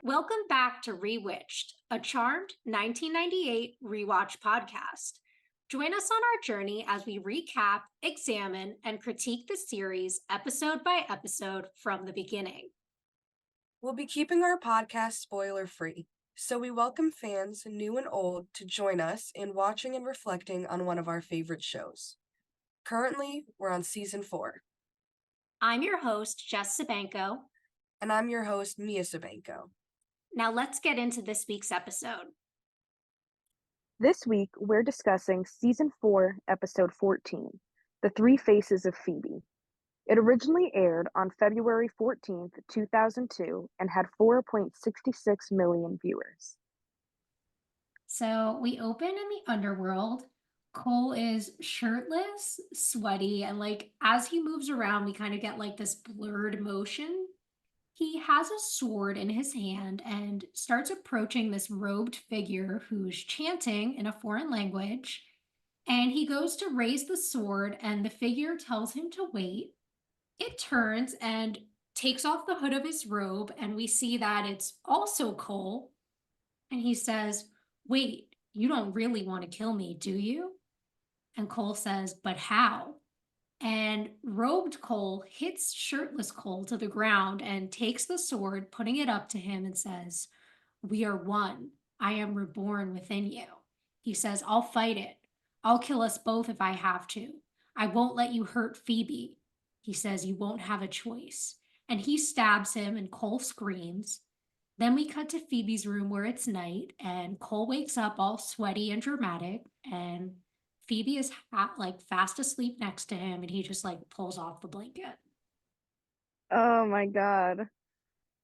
Welcome back to Rewitched, a charmed 1998 rewatch podcast. Join us on our journey as we recap, examine, and critique the series episode by episode from the beginning. We'll be keeping our podcast spoiler free, so we welcome fans, new and old, to join us in watching and reflecting on one of our favorite shows. Currently, we're on season 4, I'm your host, Jess Sabanko. and I'm your host, Mia Sabanko. Now let's get into this week's episode. This week, we're discussing Season 4, Episode 14, The Three Faces of Phoebe. It originally aired on February 14th, 2002, and had 4.66 million viewers. So we open in the underworld. Cole is shirtless, sweaty, and as he moves around, we kind of get this blurred motion. He has a sword in his hand and starts approaching this robed figure who's chanting in a foreign language. And he goes to raise the sword, and the figure tells him to wait. It turns and takes off the hood of his robe, and we see that it's also Cole. And he says, "Wait, you don't really want to kill me, do you?" And Cole says, "But how?" And robed Cole hits shirtless Cole to the ground and takes the sword, putting it up to him, and says, "We are one. I am reborn within you." He says, "I'll fight it. I'll kill us both if I have to. I won't let you hurt Phoebe." He says, "You won't have a choice." And he stabs him, and Cole screams. Then we cut to Phoebe's room where it's night, and Cole wakes up all sweaty and dramatic, and Phoebe is fast asleep next to him, and he just pulls off the blanket. Oh my god.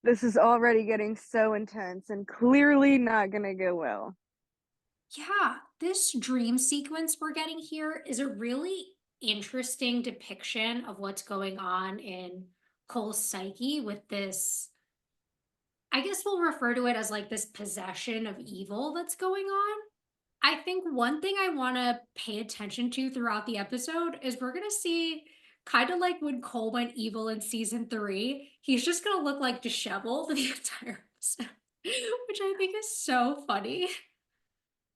This is already getting so intense and clearly not gonna go well. Yeah, this dream sequence we're getting here is a really interesting depiction of what's going on in Cole's psyche with this. I guess we'll refer to it as this possession of evil that's going on. I think one thing I want to pay attention to throughout the episode is we're going to see kind of like when Cole went evil in season 3, he's just going to look disheveled the entire episode, which I think is so funny.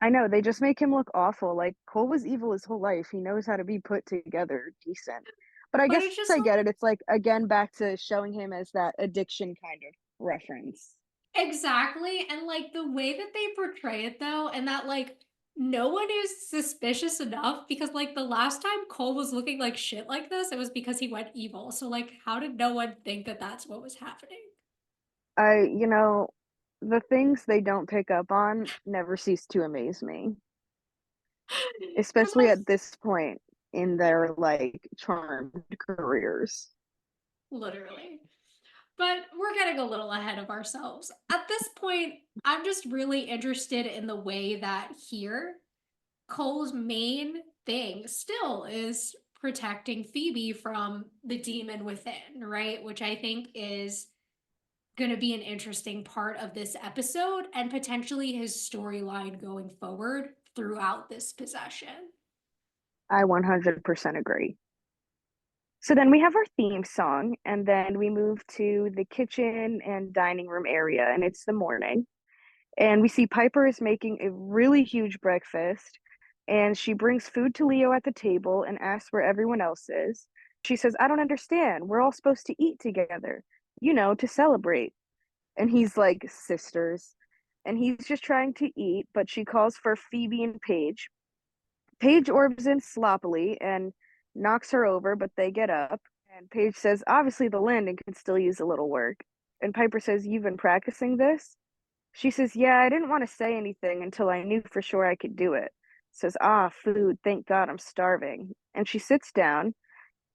I know, they just make him look awful. Like, Cole was evil his whole life. He knows how to be put together decent. But I But guess it's just I get it. It's like, again, back to showing him as that addiction kind of reference. exactly. And the way that they portray it though, and that no one is suspicious enough because the last time Cole was looking like shit like this, it was because he went evil. So how did no one think that that's what was happening? You know, the things they don't pick up on never cease to amaze me, Because especially at this point in their like charmed careers. literally. But we're getting a little ahead of ourselves. At this point, I'm just really interested in the way that here, Cole's main thing still is protecting Phoebe from the demon within, right? Which I think is going to be an interesting part of this episode and potentially his storyline going forward throughout this possession. I 100% agree. So then we have our theme song, and then we move to the kitchen and dining room area, and it's the morning. And we see Piper is making a really huge breakfast, and she brings food to Leo at the table and asks where everyone else is. She says, "I don't understand. We're all supposed to eat together, to celebrate." And he's like, "Sisters." And he's just trying to eat, but she calls for Phoebe and Paige. Paige orbs in sloppily and knocks her over, but they get up. And Paige says, "Obviously, the landing can still use a little work." And Piper says, "You've been practicing this?" She says, "Yeah, I didn't want to say anything until I knew for sure I could do it." Says, "Ah, food. Thank God I'm starving." And she sits down,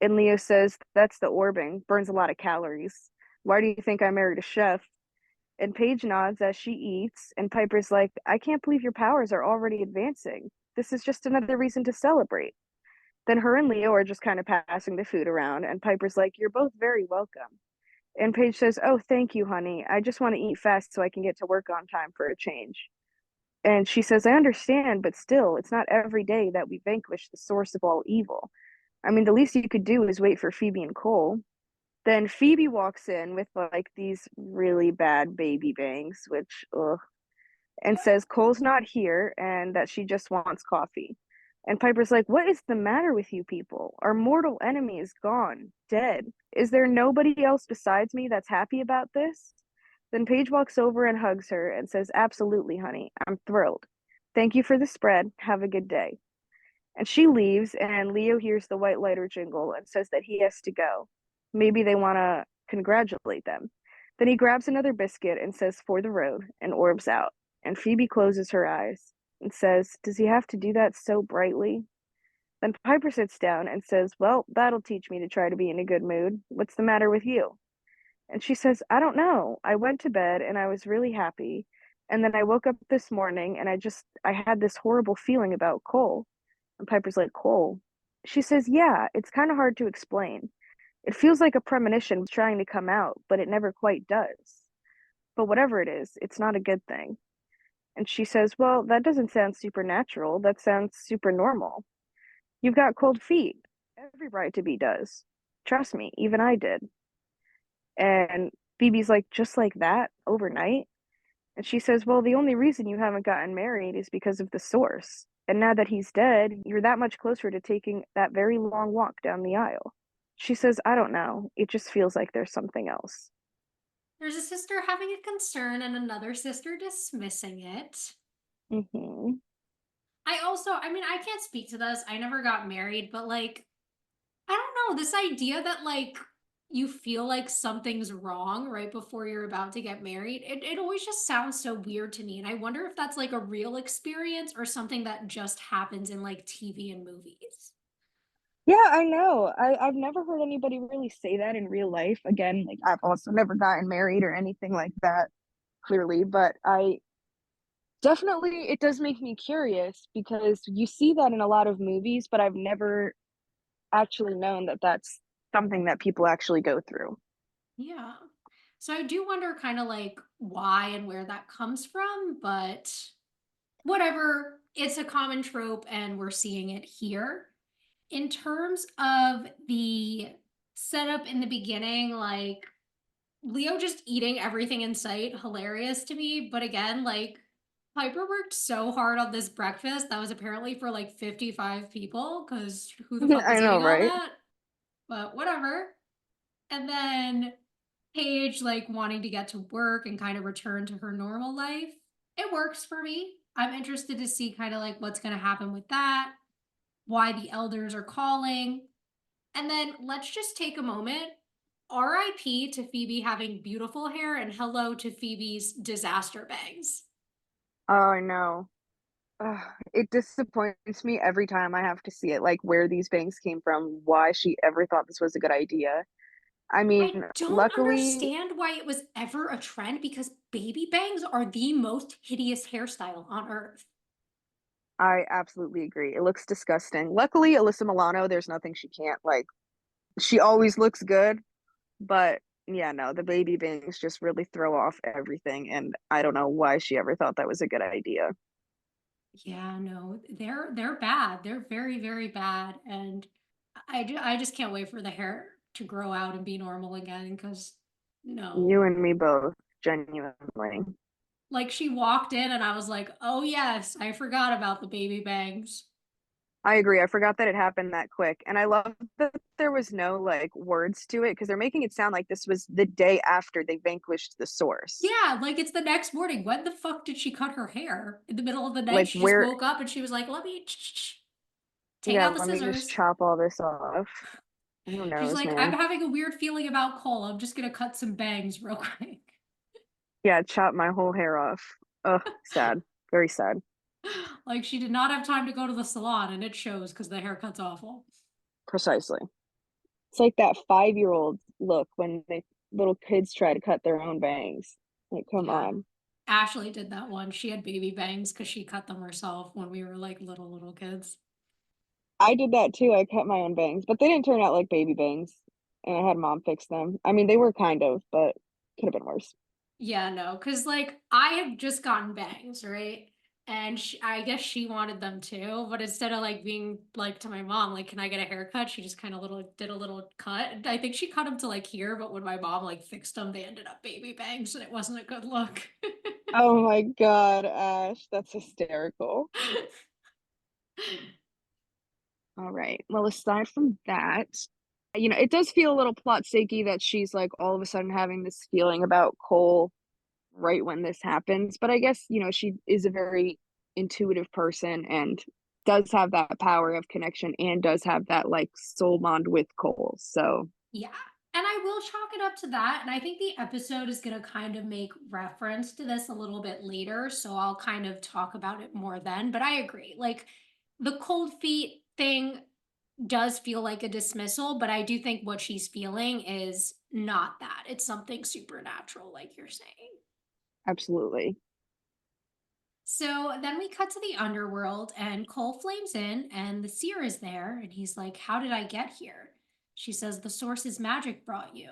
and Leo says, "That's the orbing. Burns a lot of calories. Why do you think I married a chef?" And Paige nods as she eats, and Piper's like, "I can't believe your powers are already advancing. This is just another reason to celebrate." Then her and Leo are just kind of passing the food around, and Piper's like, "You're both very welcome." And Paige says, "Oh, thank you, honey. I just want to eat fast so I can get to work on time for a change." And she says, "I understand, but still, it's not every day that we vanquish the source of all evil. I mean, the least you could do is wait for Phoebe and Cole." Then Phoebe walks in with like these really bad baby bangs, which ugh, and says Cole's not here and that she just wants coffee. And Piper's like, "What is the matter with you people? Our mortal enemy is gone, dead. Is there nobody else besides me that's happy about this?" Then Paige walks over and hugs her and says, "Absolutely, honey. I'm thrilled. Thank you for the spread. Have a good day." And she leaves, and Leo hears the white lighter jingle and says that he has to go. Maybe they want to congratulate them. Then he grabs another biscuit and says, "For the road," and orbs out. And Phoebe closes her eyes and says, "Does he have to do that so brightly?" Then Piper sits down and says, "Well, that'll teach me to try to be in a good mood. What's the matter with you?" And she says, "I don't know. I went to bed and I was really happy. And then I woke up this morning and I had this horrible feeling about Cole." And Piper's like, "Cole?" She says, "Yeah, it's kind of hard to explain. It feels like a premonition trying to come out, but it never quite does. But whatever it is, it's not a good thing." And she says, "Well, that doesn't sound supernatural. That sounds super normal. You've got cold feet. Every bride to be does. Trust me, even I did." And Phoebe's like, "Just like that, overnight?" And she says, "Well, the only reason you haven't gotten married is because of the source. And now that he's dead, you're that much closer to taking that very long walk down the aisle." She says, "I don't know. It just feels like there's something else." There's a sister having a concern and another sister dismissing it. Hmm. I mean, I can't speak to this. I never got married, but like, I don't know, this idea that like you feel like something's wrong right before you're about to get married, it always just sounds so weird to me. And I wonder if that's like a real experience or something that just happens in like TV and movies. Yeah, I know. I've never heard anybody really say that in real life. Again, like I've also never gotten married or anything like that, clearly, but I definitely it does make me curious because you see that in a lot of movies, but I've never actually known that that's something that people actually go through. Yeah. So I do wonder kind of like why and where that comes from, but whatever. It's a common trope and we're seeing it here. In terms of the setup in the beginning, like Leo just eating everything in sight, hilarious to me. But again, like Piper worked so hard on this breakfast that was apparently for like 55 people because who the fuck I is know, eating all right? that? But whatever. And then Paige like wanting to get to work and kind of return to her normal life. It works for me. I'm interested to see kind of like what's going to happen with that, why the elders are calling. And then let's just take a moment. RIP to Phoebe having beautiful hair and hello to Phoebe's disaster bangs. Oh, I know. Ugh, it disappoints me every time I have to see it, like where these bangs came from, why she ever thought this was a good idea. I I mean, don't luckily, understand why it was ever a trend because baby bangs are the most hideous hairstyle on earth. I absolutely agree. It looks disgusting. Luckily, Alyssa Milano, there's nothing she can't like. She always looks good, but yeah, no, the baby bangs just really throw off everything, and I don't know why she ever thought that was a good idea. Yeah, no, they're bad. They're very, very bad. And I just can't wait for the hair to grow out and be normal again because no. You and me both, genuinely. Like she walked in and I was like, oh yes, I forgot about the baby bangs. I agree. I forgot that it happened that quick. And I love that there was no like words to it because they're making it sound like this was the day after they vanquished the source. Yeah, like it's the next morning. When the fuck did she cut her hair? In the middle of the night, Like she just where woke up and she was like, let me take yeah, out the let me just scissors. chop all this off. Who She's knows, like, I'm man? having a weird feeling about Cole. I'm just gonna cut some bangs real quick. Yeah, chop my whole hair off. Ugh, sad. Very sad. Like she did not have time to go to the salon and it shows because the haircut's awful. Precisely. It's like that 5-year-old look when they little kids try to cut their own bangs. Like, come Yeah. on. Ashley did that one. She had baby bangs because she cut them herself when we were like little kids. I did that too. I cut my own bangs, but they didn't turn out like baby bangs. And I had mom fix them. I mean, they were kind of, but could have been worse. Yeah, no, because like I have just gotten bangs, right? And I guess she wanted them too, but instead of like being like to my mom, like, can I get a haircut? She just kind of did a little cut. And I think she cut them to like here, but when my mom like fixed them, they ended up baby bangs and it wasn't a good look. Oh my God, Ash, that's hysterical. All right. Well, aside from that, it does feel a little plot sticky that she's like all of a sudden having this feeling about Cole right when this happens. But I guess, she is a very intuitive person and does have that power of connection and does have that like soul bond with Cole. So, Yeah. And I will chalk it up to that. And I think the episode is going to kind of make reference to this a little bit later. So I'll kind of talk about it more then. But I agree. Like the cold feet thing does feel like a dismissal, but I do think what she's feeling is not that. It's something supernatural, like you're saying. absolutely. So then we cut to the underworld, and Cole flames in, and the seer is there, and he's like, how did I get here? She says, the source's magic brought you.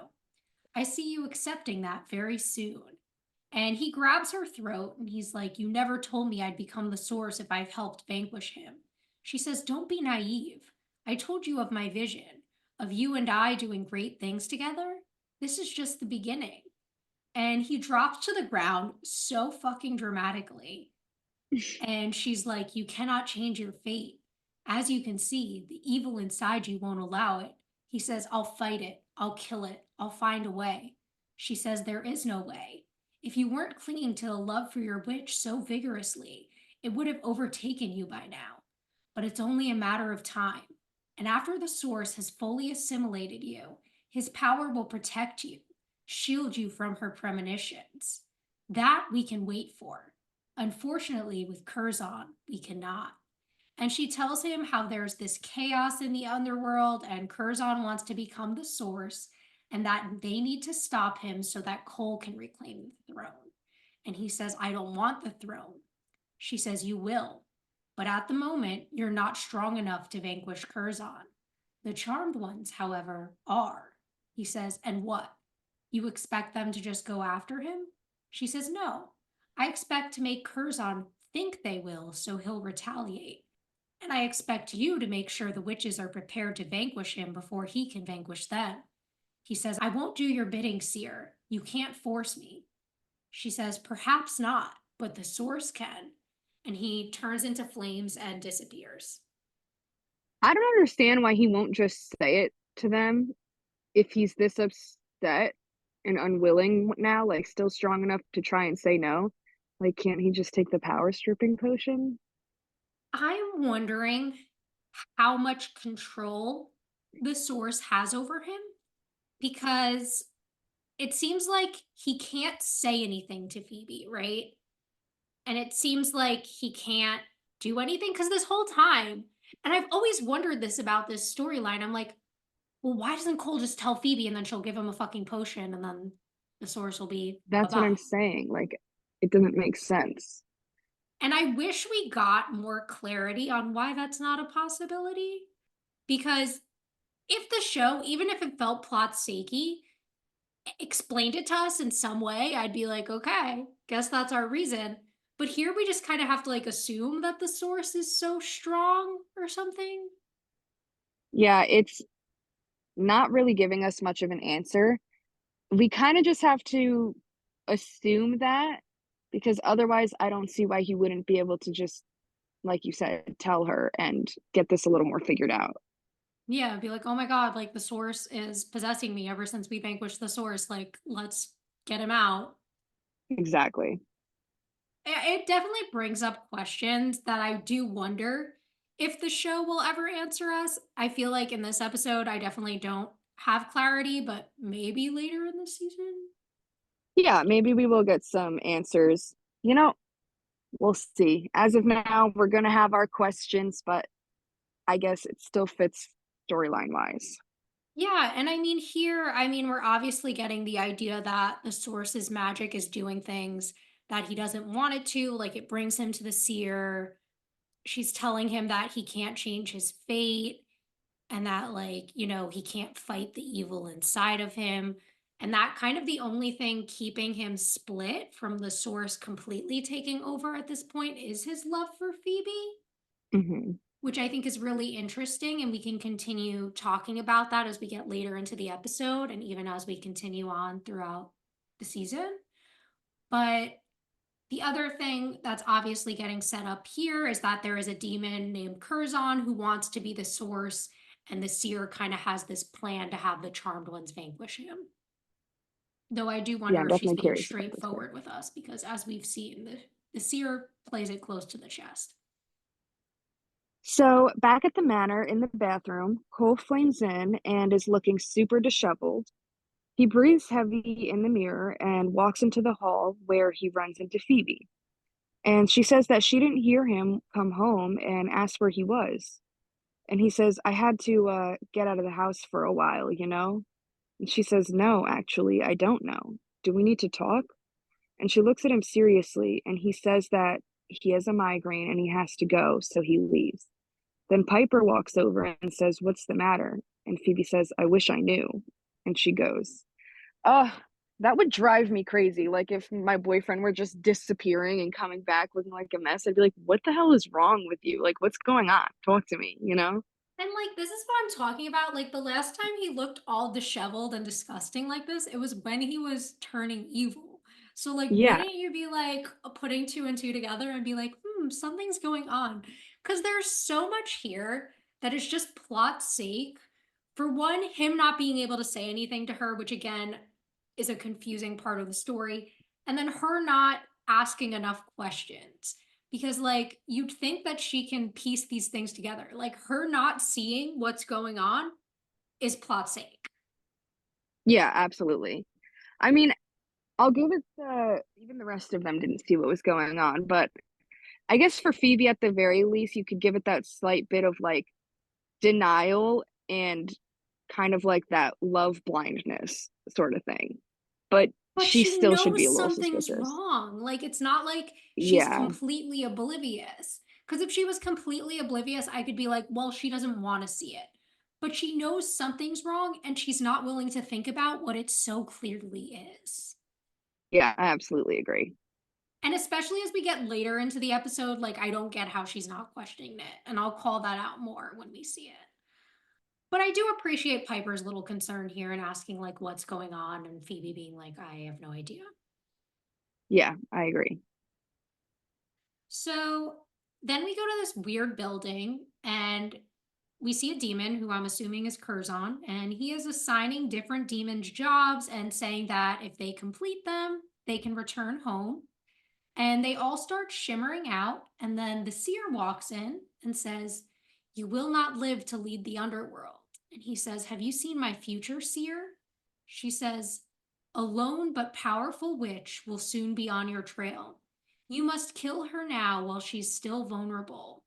I see you accepting that very soon. And he grabs her throat and he's like, you never told me I'd become the source if I've helped vanquish him. She says, don't be naive. I told you of my vision, of you and I doing great things together. This is just the beginning. And he drops to the ground so fucking dramatically. And she's like, you cannot change your fate. As you can see, the evil inside you won't allow it. He says, I'll fight it. I'll kill it. I'll find a way. She says, there is no way. If you weren't clinging to the love for your witch so vigorously, it would have overtaken you by now. But it's only a matter of time. And after the source has fully assimilated you, his power will protect you, shield you from her premonitions. That we can wait for. Unfortunately, with Curzon, we cannot. And she tells him how there's this chaos in the underworld and Curzon wants to become the source and that they need to stop him so that Cole can reclaim the throne. And he says, I don't want the throne. She says, you will. But at the moment, you're not strong enough to vanquish Curzon. The charmed ones, however, are. He says, and what? You expect them to just go after him? She says, no. I expect to make Curzon think they will, so he'll retaliate. And I expect you to make sure the witches are prepared to vanquish him before he can vanquish them. He says, I won't do your bidding, Seer. You can't force me. She says, perhaps not, but the source can. And he turns into flames and disappears. I don't understand why he won't just say it to them if he's this upset and unwilling now, like still strong enough to try and say no. Like, can't he just take the power stripping potion? I'm wondering how much control the source has over him because it seems like he can't say anything to Phoebe, right? And it seems like he can't do anything because this whole time, and I've always wondered this about this storyline. I'm like, well, why doesn't Cole just tell Phoebe and then she'll give him a fucking potion and then the source will be bye That's what bye? I'm saying. Like, it doesn't make sense. And I wish we got more clarity on why that's not a possibility. Because if the show, even if it felt plot sakey, explained it to us in some way, I'd be like, okay, guess that's our reason. But here we just kind of have to like assume that the source is so strong or something. Yeah, it's not really giving us much of an answer. We kind of just have to assume that because otherwise, I don't see why he wouldn't be able to just, like you said, tell her and get this a little more figured out. Yeah, be like, oh my God, like the source is possessing me ever since we vanquished the source. Like, let's get him out. Exactly. It definitely brings up questions that I do wonder if the show will ever answer us. I feel like in this episode, I definitely don't have clarity, but maybe later in the season. Yeah, maybe we will get some answers. You know, we'll see. As of now, we're going to have our questions, but I guess it still fits storyline wise. Yeah, and I mean, here, I mean, we're obviously getting the idea that the source's magic is doing things that he doesn't want it to. Like, it brings him to the seer. She's telling him that he can't change his fate and that, like, he can't fight the evil inside of him. And that kind of the only thing keeping him split from the source completely taking over at this point is his love for Phoebe, Hmm. which I think is really interesting. And we can continue talking about that as we get later into the episode and even as we continue on throughout the season. But the other thing that's obviously getting set up here is that there is a demon named Curzon who wants to be the source, and the seer kind of has this plan to have the charmed ones vanquish him. Though I do Yeah, wonder I'm if she's definitely being curious about this part. straightforward with us because, as we've seen, the seer plays it close to the chest. So back at the manor in the bathroom, Cole flames in and is looking super disheveled. He breathes heavy in the mirror and walks into the hall where he runs into Phoebe. And she says that she didn't hear him come home and asks where he was. And he says, I had to get out of the house for a while, you know? And she says, no, actually, I don't know. Do we need to talk? And she looks at him seriously, and he says that he has a migraine and he has to go, so he leaves. Then Piper walks over and says, what's the matter? And Phoebe says, I wish I knew. And she goes, oh, that would drive me crazy. Like if my boyfriend were just disappearing and coming back looking like a mess, I'd be like, what the hell is wrong with you? Like, what's going on? Talk to me, you know? And like this is what I'm talking about. Like the last time he looked all disheveled and disgusting like this, it was when he was turning evil. So like Yeah, wouldn't you be like putting two and two together and be like, something's going on? Because there's so much here that is just plot sake. For one, him not being able to say anything to her, which again is a confusing part of the story, and then her not asking enough questions because like you'd think that she can piece these things together. Like her not seeing what's going on is plot sake. yeah, absolutely. I mean, I'll give it even the rest of them didn't see what was going on, but I guess for Phoebe at the very least, you could give it that slight bit of like denial and kind of like that love blindness sort of thing. But But she she still should be a knows little something's suspicious. wrong. Like it's not like she's Yeah. completely oblivious. Because if she was completely oblivious, I could be like, well, she doesn't want to see it. But she knows something's wrong and she's not willing to think about what it so clearly is. Yeah, I absolutely agree. And especially as we get later into the episode, like I don't get how she's not questioning it. And I'll call that out more when we see it. But I do appreciate Piper's little concern here and asking like what's going on and Phoebe being like, I have no idea. Yeah, I agree. So then we go to this weird building and we see a demon who I'm assuming is Curzon, and he is assigning different demons jobs and saying that if they complete them, they can return home. And they all start shimmering out. And then the seer walks in and says, you will not live to lead the underworld. And he says, have you seen my future, seer? She says, a lone but powerful witch will soon be on your trail. You must kill her now while she's still vulnerable.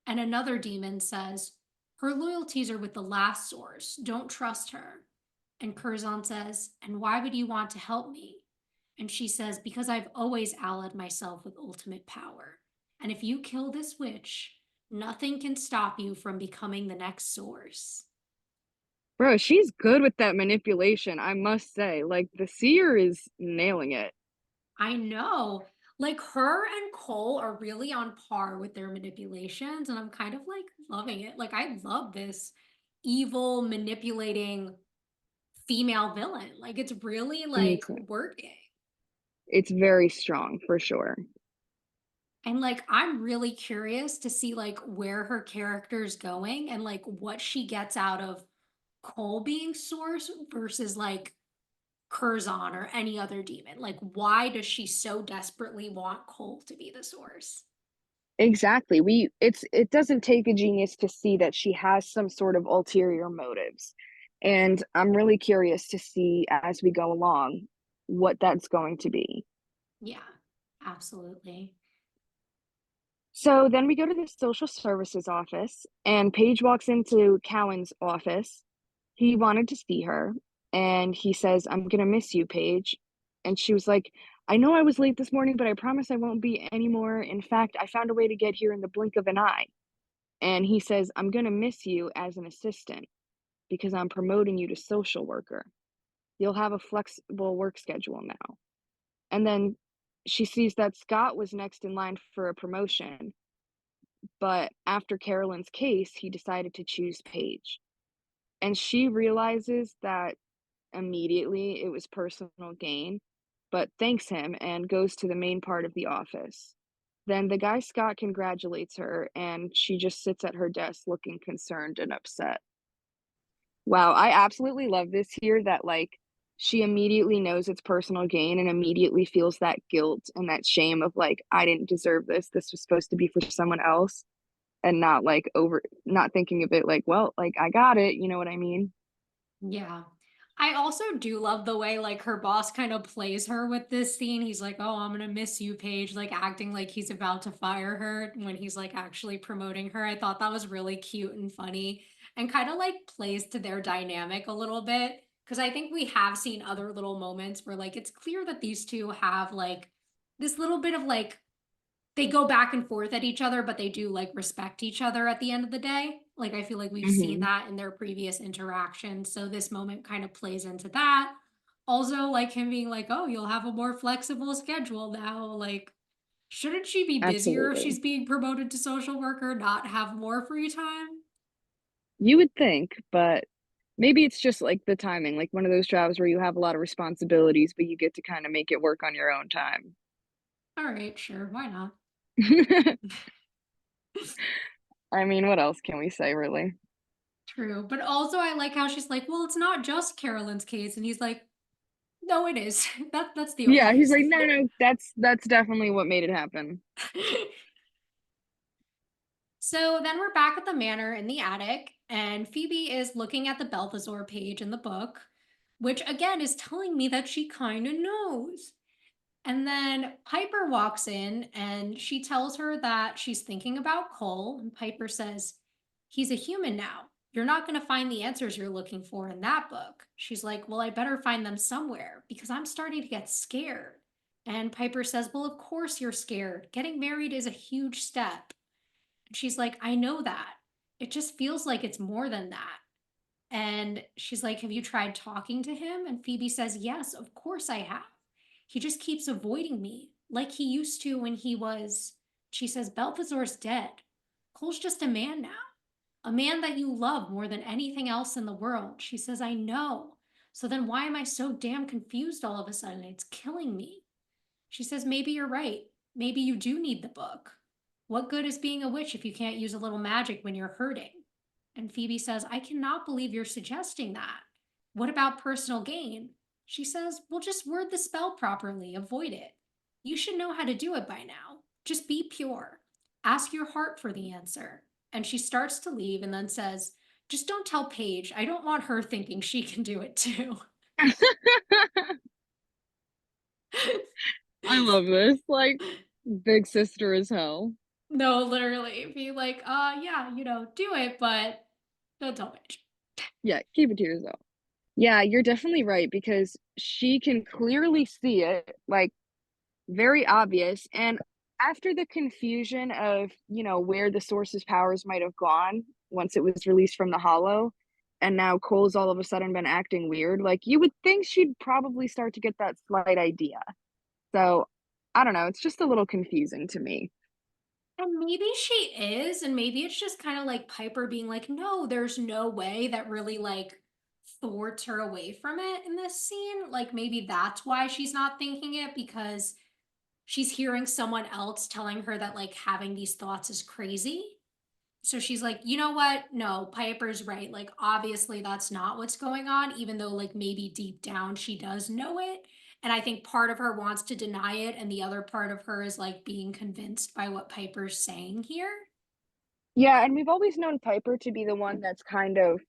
And another demon says, her loyalties are with the last source. Don't trust her. And Curzon says, and why would you want to help me? And she says, because I've always allied myself with ultimate power. And if you kill this witch, nothing can stop you from becoming the next source. Bro, she's good with that manipulation, I must say. Like the seer is nailing it. I know. Like her and Cole are really on par with their manipulations, and I'm kind of like loving it. Like, I love this evil, manipulating female villain. Like, it's really Me like too. working. It's very strong for sure. And like I'm really curious to see like where her character's going and like what she gets out of Cole being source versus like Curzon or any other demon. Like why does she so desperately want Cole to be the source? Exactly. It doesn't take a genius to see that she has some sort of ulterior motives. And I'm really curious to see as we go along what that's going to be. Yeah, absolutely. So then we go to the social services office, and Paige walks into Cowan's office. He wanted to see her, and he says, I'm gonna miss you, Paige. And she was like, I know I was late this morning, but I promise I won't be anymore. In fact, I found a way to get here in the blink of an eye. And he says, I'm gonna miss you as an assistant because I'm promoting you to social worker. You'll have a flexible work schedule now. And then she sees that Scott was next in line for a promotion, but after Carolyn's case, he decided to choose Paige. And she realizes that immediately it was personal gain, but thanks him and goes to the main part of the office. Then the guy Scott congratulates her, and she just sits at her desk looking concerned and upset. Wow, I absolutely love this here that, like, she immediately knows it's personal gain and immediately feels that guilt and that shame of, like, "I didn't deserve this. This was supposed to be for someone else," and not thinking of it like, "Well, like, I got it," you know what I mean? Yeah. I also do love the way like her boss kind of plays her with this scene. He's like, "Oh, I'm gonna miss you, Paige," like acting like he's about to fire her when he's like actually promoting her. I thought that was really cute and funny and kind of like plays to their dynamic a little bit. Cause I think we have seen other little moments where like it's clear that these two have like this little bit of like they go back and forth at each other, but they do like respect each other at the end of the day. Like I feel like we've seen Mhm. that in their previous interactions. So this moment kind of plays into that. Also, like him being like, "Oh, you'll have a more flexible schedule now." Like, shouldn't she be busier if Absolutely. she's being promoted to social worker, not have more free time? You would think, but maybe it's just, like, the timing, like one of those jobs where you have a lot of responsibilities, but you get to kinda make it work on your own time. All right, sure, why not? I mean, what else can we say, really? True. But also I like how she's like, "Well, it's not just Carolyn's case." And he's like, "No, it is." That's the only Yeah, he's like, reason. "No, no, that's definitely what made it happen." So then we're back at the manor in the attic, and Phoebe is looking at the Balthazar page in the book, which again is telling me that she kind of knows. And then Piper walks in and she tells her that she's thinking about Cole. And Piper says, "He's a human now. You're not going to find the answers you're looking for in that book." She's like, "Well, I better find them somewhere because I'm starting to get scared." And Piper says, "Well, of course you're scared. Getting married is a huge step." And she's like, "I know that. It just feels like it's more than that." And she's like, "Have you tried talking to him?" And Phoebe says, "Yes, of course I have. He just keeps avoiding me like he used to when he was." She says, "Balthazar's dead. Cole's just a man now, a man that you love more than anything else in the world." She says, "I know. So then why am I so damn confused all of a sudden? It's killing me." She says, "Maybe you're right. Maybe you do need the book. What good is being a witch if you can't use a little magic when you're hurting?" And Phoebe says, "I cannot believe you're suggesting that. What about personal gain?" She says, "Well, just word the spell properly. Avoid it. You should know how to do it by now. Just be pure. Ask your heart for the answer." And she starts to leave and then says, "Just don't tell Paige. I don't want her thinking she can do it too." I love this, like, big sister as hell. No, literally. Be like, yeah, do it, but don't tell Paige." Yeah, keep it to yourself. Yeah, you're definitely right because she can clearly see it, like, very obvious, and after the confusion of, where the source's powers might have gone once it was released from the Hollow, and now Cole's all of a sudden been acting weird, like, you would think she'd probably start to get that slight idea. So, I don't know, it's just a little confusing to me. And maybe she is, and maybe it's just kind of like Piper being like, "No, there's no way," that really like thwarts her away from it in this scene. Like maybe that's why she's not thinking it because she's hearing someone else telling her that like having these thoughts is crazy. So she's like, "You know what? No, Piper's right. Like, obviously, that's not what's going on, even though, like, maybe deep down she does know it." And I think part of her wants to deny it, and the other part of her is like being convinced by what Piper's saying here. Yeah, and we've always known Piper to be the one that's kind of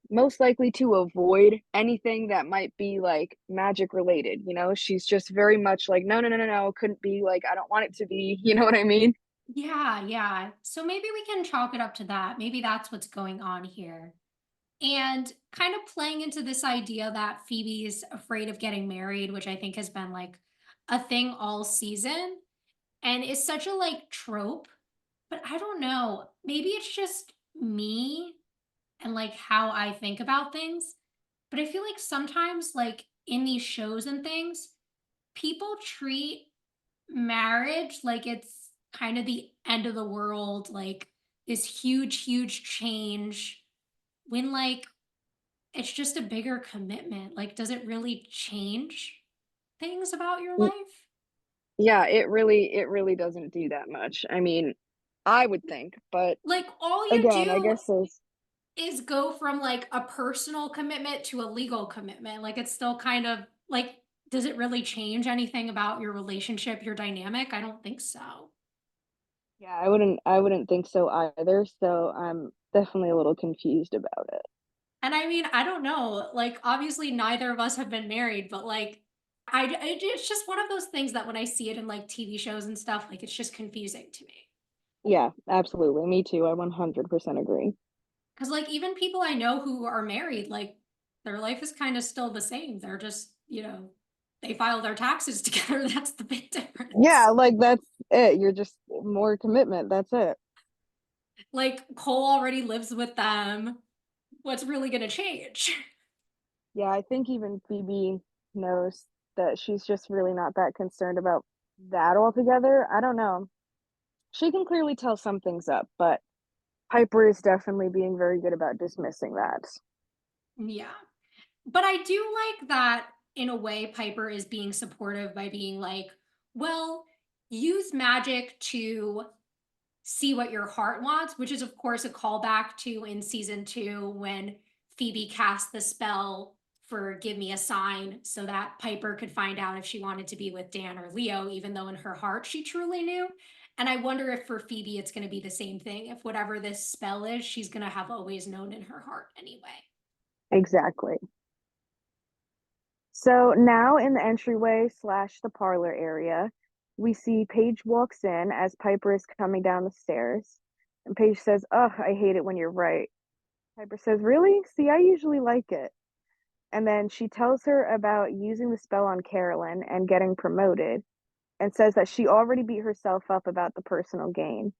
most likely to avoid anything that might be, like, magic related, She's just very much like, "No, no, no, no, no, couldn't be, like, I don't want it to be," you know what I mean? Yeah, yeah. So maybe we can chalk it up to that. Maybe that's what's going on here. And kind of playing into this idea that Phoebe's afraid of getting married, which I think has been like a thing all season and is such a like trope. But I don't know. Maybe it's just me and like how I think about things. But I feel like sometimes, like in these shows and things, people treat marriage like it's kind of the end of the world, like this huge, huge change, when like it's just a bigger commitment. Like, does it really change things about your Y- life? Yeah, it really doesn't do that much. I mean, I would think, but Like, all you again, I do guess there's is go from like a personal commitment to a legal commitment. Like, it's still kind of like, does it really change anything about your relationship, your dynamic? I don't think so. yeah, I wouldn't think so either, so I'm definitely a little confused about it. And I mean, I don't know. Like, obviously, neither of us have been married, but like, it's just one of those things that when I see it in like TV shows and stuff, like, it's just confusing to me. Yeah, absolutely. Me too. I 100% agree. Because like, even people I know who are married, like, their life is kind of still the same. They're just, they file their taxes together. That's the big difference. Yeah, like that's it. You're just more commitment. That's it. Like, Cole already lives with them. What's really going to change? Yeah, I think even Phoebe knows that she's just really not that concerned about that altogether. I don't know. She can clearly tell something's up, but Piper is definitely being very good about dismissing that. Yeah. But I do like that in a way Piper is being supportive by being like, well, use magic to see what your heart wants, which is of course a callback to in season 2 when Phoebe cast the spell for give me a sign so that Piper could find out if she wanted to be with Dan or Leo, even though in her heart she truly knew. And I wonder if for Phoebe it's going to be the same thing. If whatever this spell is, she's going to have always known in her heart anyway. Exactly. So now in the entryway slash the parlor area, we see Paige walks in as Piper is coming down the stairs. And Paige says, "Ugh, I hate it when you're right." Piper says, "Really? See, I usually like it." And then she tells her about using the spell on Carolyn and getting promoted and says that she already beat herself up about the personal gain.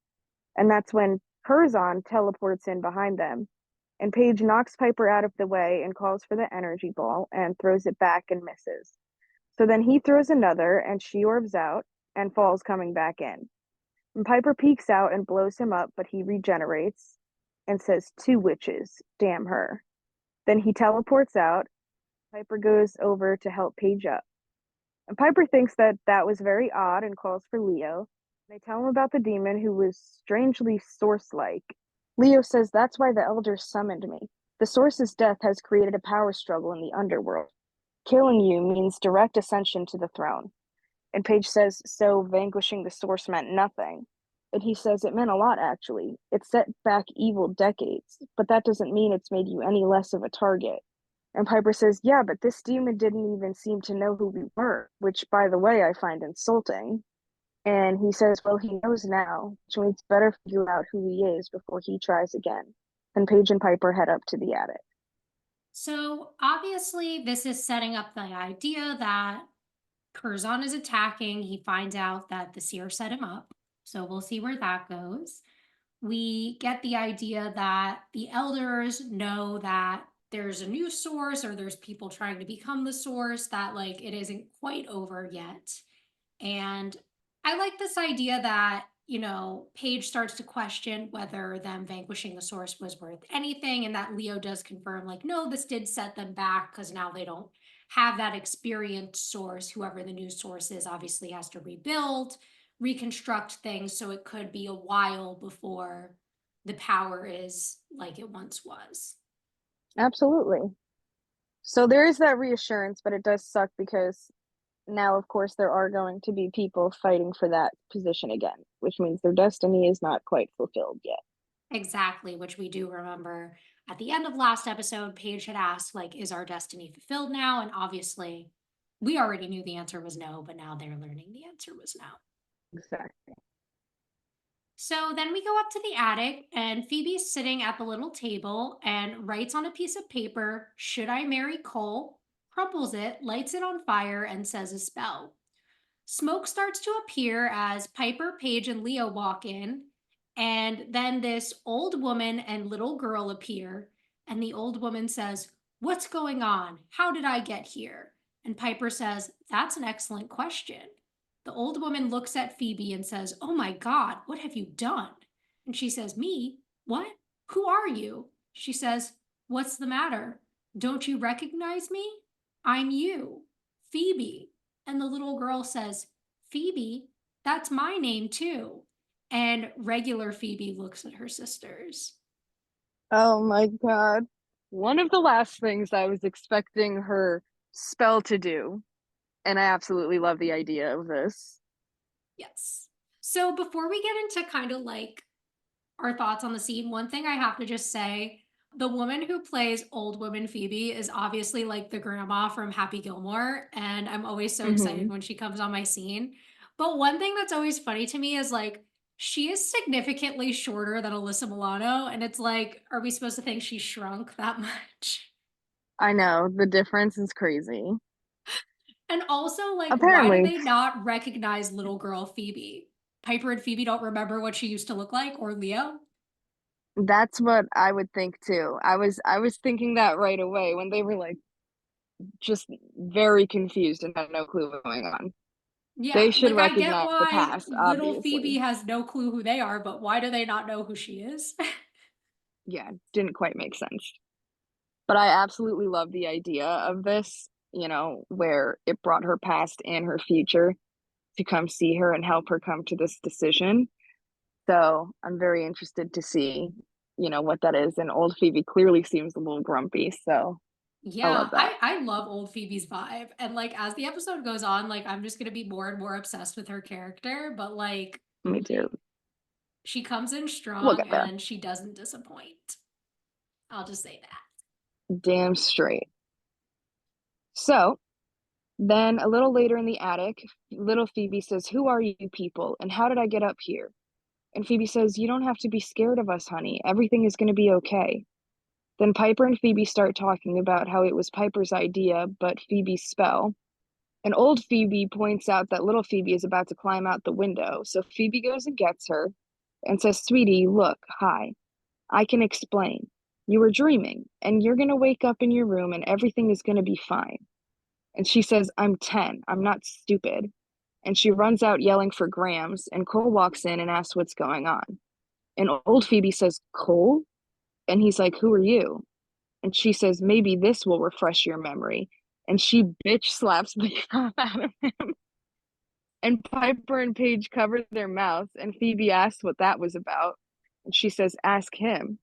And that's when Curzon teleports in behind them. And Paige knocks Piper out of the way and calls for the energy ball and throws it back and misses. So then he throws another and she orbs out and falls coming back in. And Piper peeks out and blows him up, but he regenerates and says, "Two witches, damn her." Then he teleports out. Piper goes over to help Paige up. And Piper thinks that that was very odd and calls for Leo. They tell him about the demon who was strangely source like. Leo says that's why the elders summoned me. The source's death has created a power struggle in the underworld. Killing you means direct ascension to the throne. And Paige says, so vanquishing the source meant nothing. And he says it meant a lot, actually. It set back evil decades, but that doesn't mean it's made you any less of a target. And Piper says, yeah, but this demon didn't even seem to know who we were, which, by the way, I find insulting. And he says, well, he knows now, which means better figure out who he is before he tries again. And Paige and Piper head up to the attic. So obviously, this is setting up the idea that Curzon is attacking. He finds out that the seer set him up. So we'll see where that goes. We get the idea that the elders know that there's a new source or there's people trying to become the source, that like it isn't quite over yet. And I like this idea that, Paige starts to question whether them vanquishing the source was worth anything. And that Leo does confirm, like, no, this did set them back because now they don't have that experienced source. Whoever the new source is obviously has to rebuild, reconstruct things. So it could be a while before the power is like it once was. Absolutely. So there is that reassurance, but it does suck because now, of course, there are going to be people fighting for that position again, which means their destiny is not quite fulfilled yet. Exactly, which we do remember at the end of last episode, Paige had asked, like, is our destiny fulfilled now? And obviously, we already knew the answer was no, but now they're learning the answer was no. Exactly. So then we go up to the attic, and Phoebe's sitting at the little table and writes on a piece of paper, should I marry Cole? Crumples it, lights it on fire, and says a spell. Smoke starts to appear as Piper, Paige, and Leo walk in, and then this old woman and little girl appear. And the old woman says, What's going on? How did I get here? And Piper says, That's an excellent question. The old woman looks at Phoebe and says, Oh my God, what have you done? And she says, Me? What? Who are you? She says, What's the matter? Don't you recognize me? I'm you, Phoebe. And the little girl says, Phoebe? That's my name too. And regular Phoebe looks at her sisters. Oh my God. One of the last things I was expecting her spell to do, and I absolutely love the idea of this. Yes. So before we get into kind of like our thoughts on the scene, one thing I have to just say, the woman who plays old woman Phoebe is obviously like the grandma from Happy Gilmore, and I'm always so excited Hmm. when she comes on my scene. But one thing that's always funny to me is like she is significantly shorter than Alyssa Milano, and it's like, are we supposed to think she shrunk that much? I know, the difference is crazy. And also, like, why do Apparently, they not recognize little girl Phoebe? Piper and Phoebe don't remember what she used to look like, or Leo? that's what I would think too. I was thinking that right away when they were like just very confused and had no clue what's going on. They Yeah, should like I get recognize the why past, little Phoebe obviously. has no clue who they are, but why do they not know who she is? Yeah, didn't quite make sense. But I absolutely love the idea of this, where it brought her past and her future to come see her and help her come to this decision. So I'm very interested to see, what that is. And old Phoebe clearly seems a little grumpy. So I love Yeah, that. I love old Phoebe's vibe. And like as the episode goes on, like I'm just gonna be more and more obsessed with her character, but like Me too. she comes in We'll strong get there. and she doesn't disappoint. I'll just say that. Damn straight. So then a little later in the attic, little Phoebe says, "Who are you people? And how did I get up here?" And Phoebe says, "You don't have to be scared of us, honey. Everything is going to be okay." Then Piper and Phoebe start talking about how it was Piper's idea, but Phoebe's spell. And old Phoebe points out that little Phoebe is about to climb out the window. So Phoebe goes and gets her and says, "Sweetie, look, hi. I can explain. You were dreaming, and you're going to wake up in your room and everything is going to be fine." And she says, "I'm 10. I'm not stupid." And she runs out yelling for Grams, and Cole walks in and asks what's going on. And old Phoebe says, "Cole?" And he's like, "Who are you?" And she says, "Maybe this will refresh your memory." And she bitch slaps the crap out of him. And Piper and Paige cover their mouths, and Phoebe asks what that was about. And she says, "Ask him."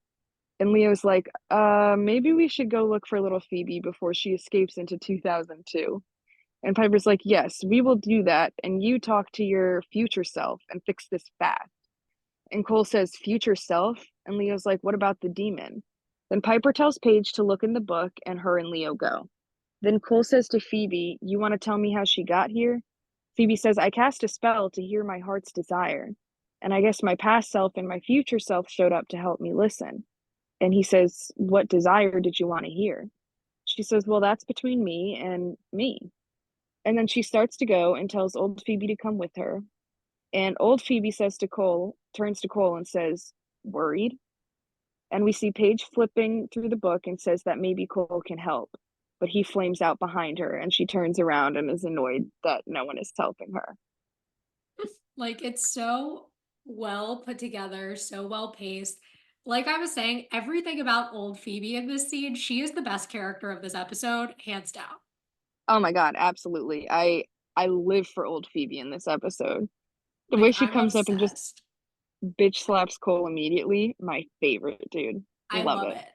And Leo's like, maybe we should go look for little Phoebe before she escapes into 2002. And Piper's like, "Yes, we will do that. And you talk to your future self and fix this fast." And Cole says, "Future self?" And Leo's like, "What about the demon?" Then Piper tells Paige to look in the book, and her and Leo go. Then Cole says to Phoebe, "You want to tell me how she got here?" Phoebe says, "I cast a spell to hear my heart's desire. And I guess my past self and my future self showed up to help me listen." And he says, "What desire did you want to hear?" She says, "Well, that's between me and me." And then she starts to go and tells old Phoebe to come with her. And old Phoebe turns to Cole and says, "Worried?" And we see Paige flipping through the book and says that maybe Cole can help. But he flames out behind her and she turns around and is annoyed that no one is helping her. Like it's so well put together, so well paced. Like I was saying, everything about old Phoebe in this scene, she is the best character of this episode, hands down. Oh my god, absolutely. I live for old Phoebe in this episode. The Like way she I'm comes up and just obsessed. bitch slaps Cole immediately, my favorite, dude. I Love love it. it.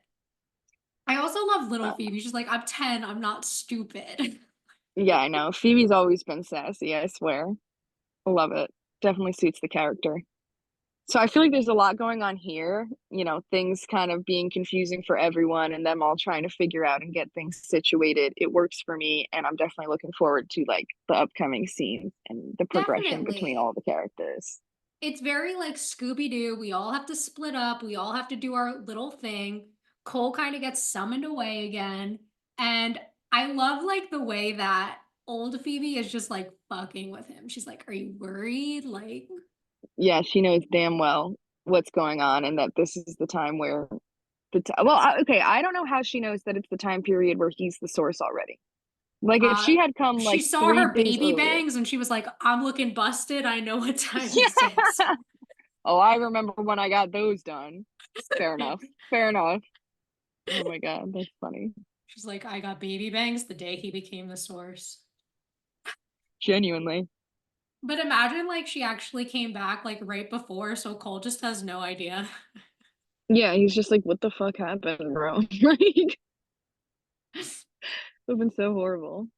I also love little Uh, Phoebe. She's like, I'm 10, I'm not stupid. yeah, I know. Phoebe's always been sassy, I swear. Love it. Definitely suits the character. So I feel like there's a lot going on here, things kind of being confusing for everyone and them all trying to figure out and get things situated. It works for me, and I'm definitely looking forward to like the upcoming scenes and the progression between Definitely. all the characters. It's very like Scooby Doo. We all have to split up, we all have to do our little thing. Cole kind of gets summoned away again. And I love like the way that old Phoebe is just like fucking with him. She's like, Are you worried? Yeah, she knows damn well what's going on and that this is the time where Okay, I don't know how she knows that it's the time period where he's the source already. Like, if Uh, she had come, she like, saw 3 her days baby earlier. bangs and she was like, I'm looking busted. I know what time this is. Yeah. Oh, I remember when I got those done. Fair enough. Fair enough. Oh my god, that's funny. She's like, I got baby bangs the day he became the source. Genuinely. But imagine like she actually came back like right before, so Cole just has no idea. Yeah, he's just like, "What the fuck happened, bro?" Like, would've been so horrible.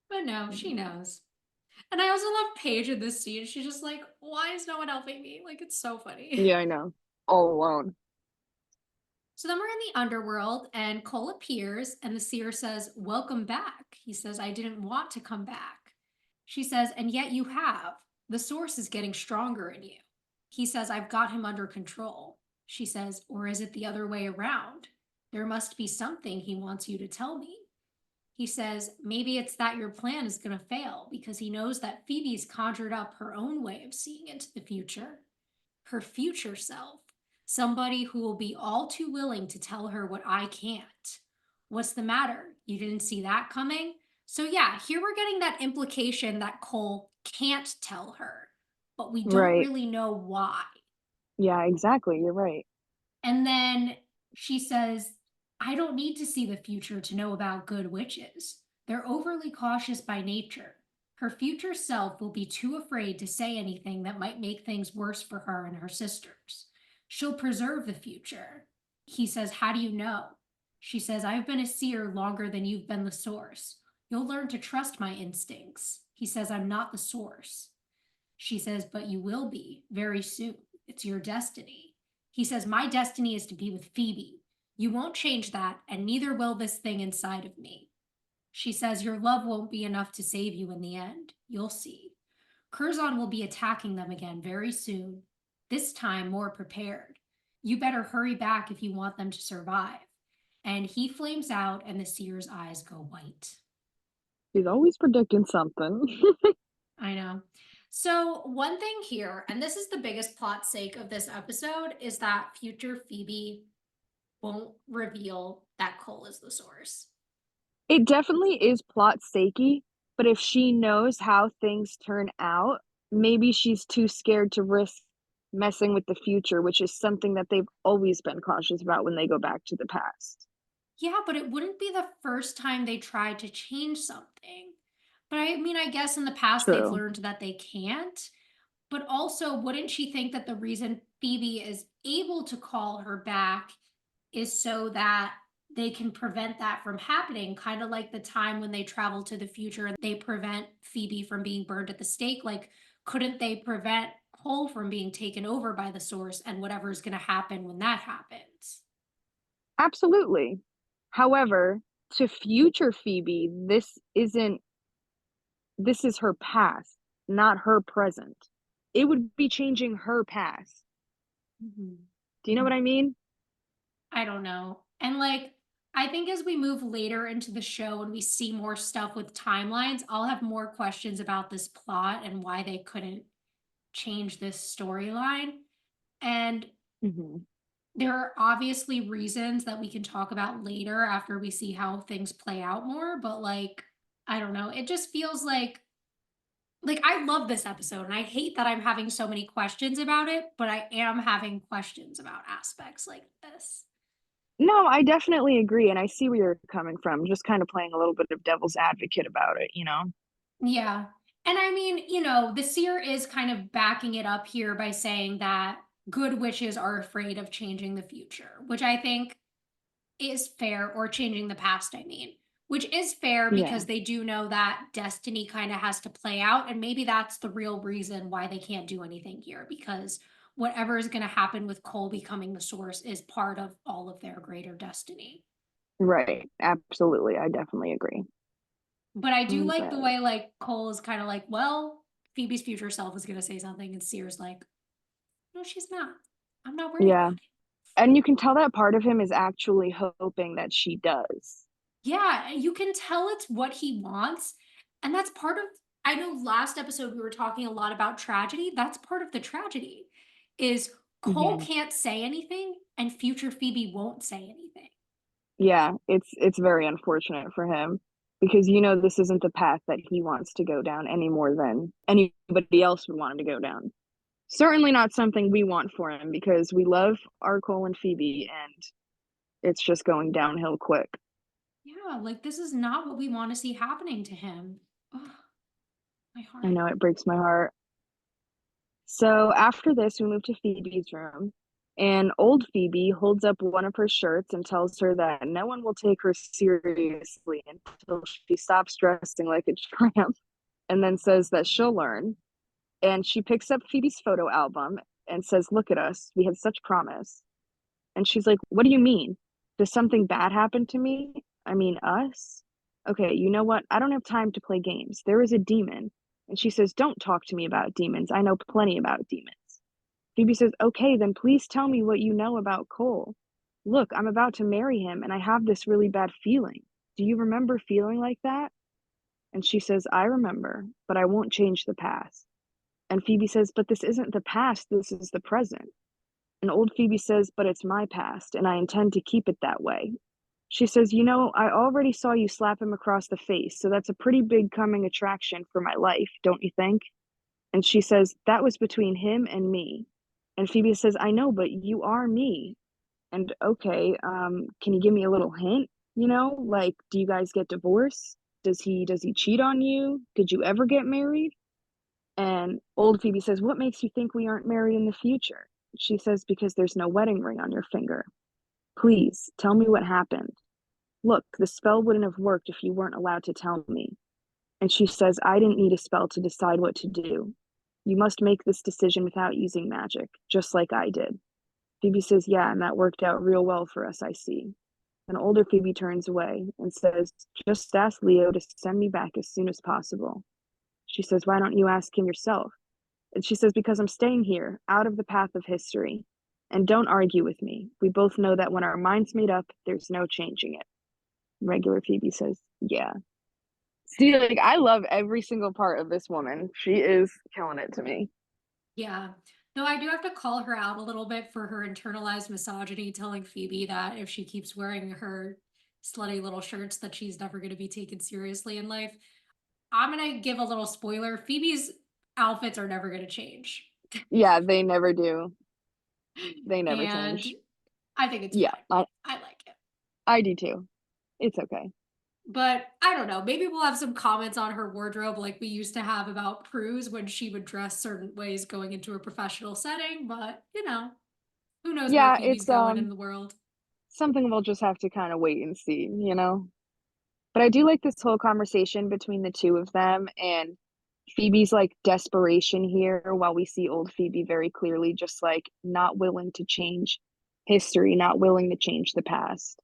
But no, she knows. And I also love Paige in this scene. She's just like, why is no one helping me? Like, it's so funny. Yeah, I know. All alone. So then we're in the underworld, and Cole appears, and the seer says, welcome back. He says, I didn't want to come back. She says, and yet you have. The source is getting stronger in you. He says, I've got him under control. She says, or is it the other way around? There must be something he wants you to tell me. He says, maybe it's that your plan is going to fail because he knows that Phoebe's conjured up her own way of seeing into the future, her future self, somebody who will be all too willing to tell her what I can't. What's the matter? You didn't see that coming? So, yeah, here we're getting that implication that Cole can't tell her, but we don't Right. really know why. Yeah, exactly, you're right. And then she says, I don't need to see the future to know about good witches. They're overly cautious by nature. Her future self will be too afraid to say anything that might make things worse for her and her sisters. She'll preserve the future. He says, how do you know? She says, I've been a seer longer than you've been the source. You'll learn to trust my instincts. He says, I'm not the source. She says, but you will be very soon. It's your destiny. He says, my destiny is to be with Phoebe. You won't change that, and neither will this thing inside of me. She says, your love won't be enough to save you in the end. You'll see. Curzon will be attacking them again very soon, this time more prepared. You better hurry back if you want them to survive. And he flames out, and the seer's eyes go white. He's always predicting something. I know. So, one thing here, and this is the biggest plot sake of this episode, is that future Phoebe won't reveal that Cole is the source. It definitely is plot sakey, but if she knows how things turn out, maybe she's too scared to risk messing with the future, which is something that they've always been cautious about when they go back to the past. Yeah, but it wouldn't be the first time they tried to change something. But I mean, I guess in the past they've True. learned that they can't. But also, wouldn't she think that the reason Phoebe is able to call her back is so that they can prevent that from happening? Kind of like the time when they travel to the future and they prevent Phoebe from being burned at the stake. Like, couldn't they prevent Cole from being taken over by the source and whatever's going to happen when that happens? Absolutely. However, to future Phoebe, this is her past, not her present. It would be changing her past. Mhm. Do you know what I mean? I don't know. And like, I think as we move later into the show and we see more stuff with timelines, I'll have more questions about this plot and why they couldn't change this storyline. And Mhm. there are obviously reasons that we can talk about later after we see how things play out more, but like, I don't know. It just feels like I love this episode and I hate that I'm having so many questions about it, but I am having questions about aspects like this. No, I definitely agree, and I see where you're coming from, just kinda playing a little bit of devil's advocate about it, you know? Yeah. And I mean, the seer is kind of backing it up here by saying that good witches are afraid of changing the future, which I think is fair, or changing the past, I mean, which is fair Yeah, because they do know that destiny kind of has to play out. And maybe that's the real reason why they can't do anything here, because whatever is going to happen with Cole becoming the source is part of all of their greater destiny. right, absolutely, I definitely agree. But I do like the But way like Cole is kind of like, well, Phoebe's future self is going to say something, and Seer's like, no, she's not. I'm not worried yeah, about it. and you can tell that part of him is actually hoping that she does. Yeah, you can tell it's what he wants. And that's part of, I know last episode we were talking a lot about tragedy. That's part of the tragedy is Cole Mhm. can't say anything and future Phoebe won't say anything. Yeah, it's very unfortunate for him because this isn't the path that he wants to go down any more than anybody else would want him to go down. Certainly not something we want for him because we love our Cole and Phoebe, and it's just going downhill quick. Yeah, like this is not what we want to see happening to him. Ugh, my I heart. know it breaks my heart. So after this, we move to Phoebe's room, and old Phoebe holds up one of her shirts and tells her that no one will take her seriously until she stops dressing like a tramp, and then says that she'll learn. And she picks up Phoebe's photo album and says, "Look at us. We had such promise." And she's like, "What do you mean? Does something bad happen to me? I mean, us? Okay, you know what? I don't have time to play games. There is a demon." And she says, "Don't talk to me about demons. I know plenty about demons." Phoebe says, "Okay, then please tell me what you know about Cole. Look, I'm about to marry him and I have this really bad feeling. Do you remember feeling like that?" And she says, "I remember, but I won't change the past." And Phoebe says, "But this isn't the past, this is the present." And old Phoebe says, "But it's my past, and I intend to keep it that way." She says, "I already saw you slap him across the face, so that's a pretty big coming attraction for my life, don't you think?" And she says, "That was between him and me." And Phoebe says, "I know, but you are me." And okay, can you give me a little hint? Like, do you guys get divorced? Does he cheat on you? Did you ever get married? And old Phoebe says, "What makes you think we aren't married in the future?" She says, "Because there's no wedding ring on your finger. Please, tell me what happened. Look, the spell wouldn't have worked if you weren't allowed to tell me." And she says, "I didn't need a spell to decide what to do. You must make this decision without using magic, just like I did." Phoebe says, "Yeah, and that worked out real well for us, I see." And older Phoebe turns away and says, "Just ask Leo to send me back as soon as possible." She says, "Why don't you ask him yourself?" And she says, "Because I'm staying here, out of the path of history. And don't argue with me. We both know that when our mind's made up, there's no changing it." Regular Phoebe says, "Yeah." See, like, I love every single part of this woman. She is killing it to me. Yeah. Though I do have to call her out a little bit for her internalized misogyny, telling Phoebe that if she keeps wearing her slutty little shirts, that she's never going to be taken seriously in life. I'm going to give a little spoiler. Phoebe's outfits are never going to change. Yeah, they never do. They never And change. I think it's Yeah, fine. I like it. I do too. It's okay. But I don't know. Maybe we'll have some comments on her wardrobe like we used to have about Prue when she would dress certain ways going into a professional setting. But, who knows where Yeah, Phoebe's it's going in the world. something we'll just have to kind of wait and see. But I do like this whole conversation between the two of them and Phoebe's like desperation here while we see old Phoebe very clearly just like not willing to change history, not willing to change the past.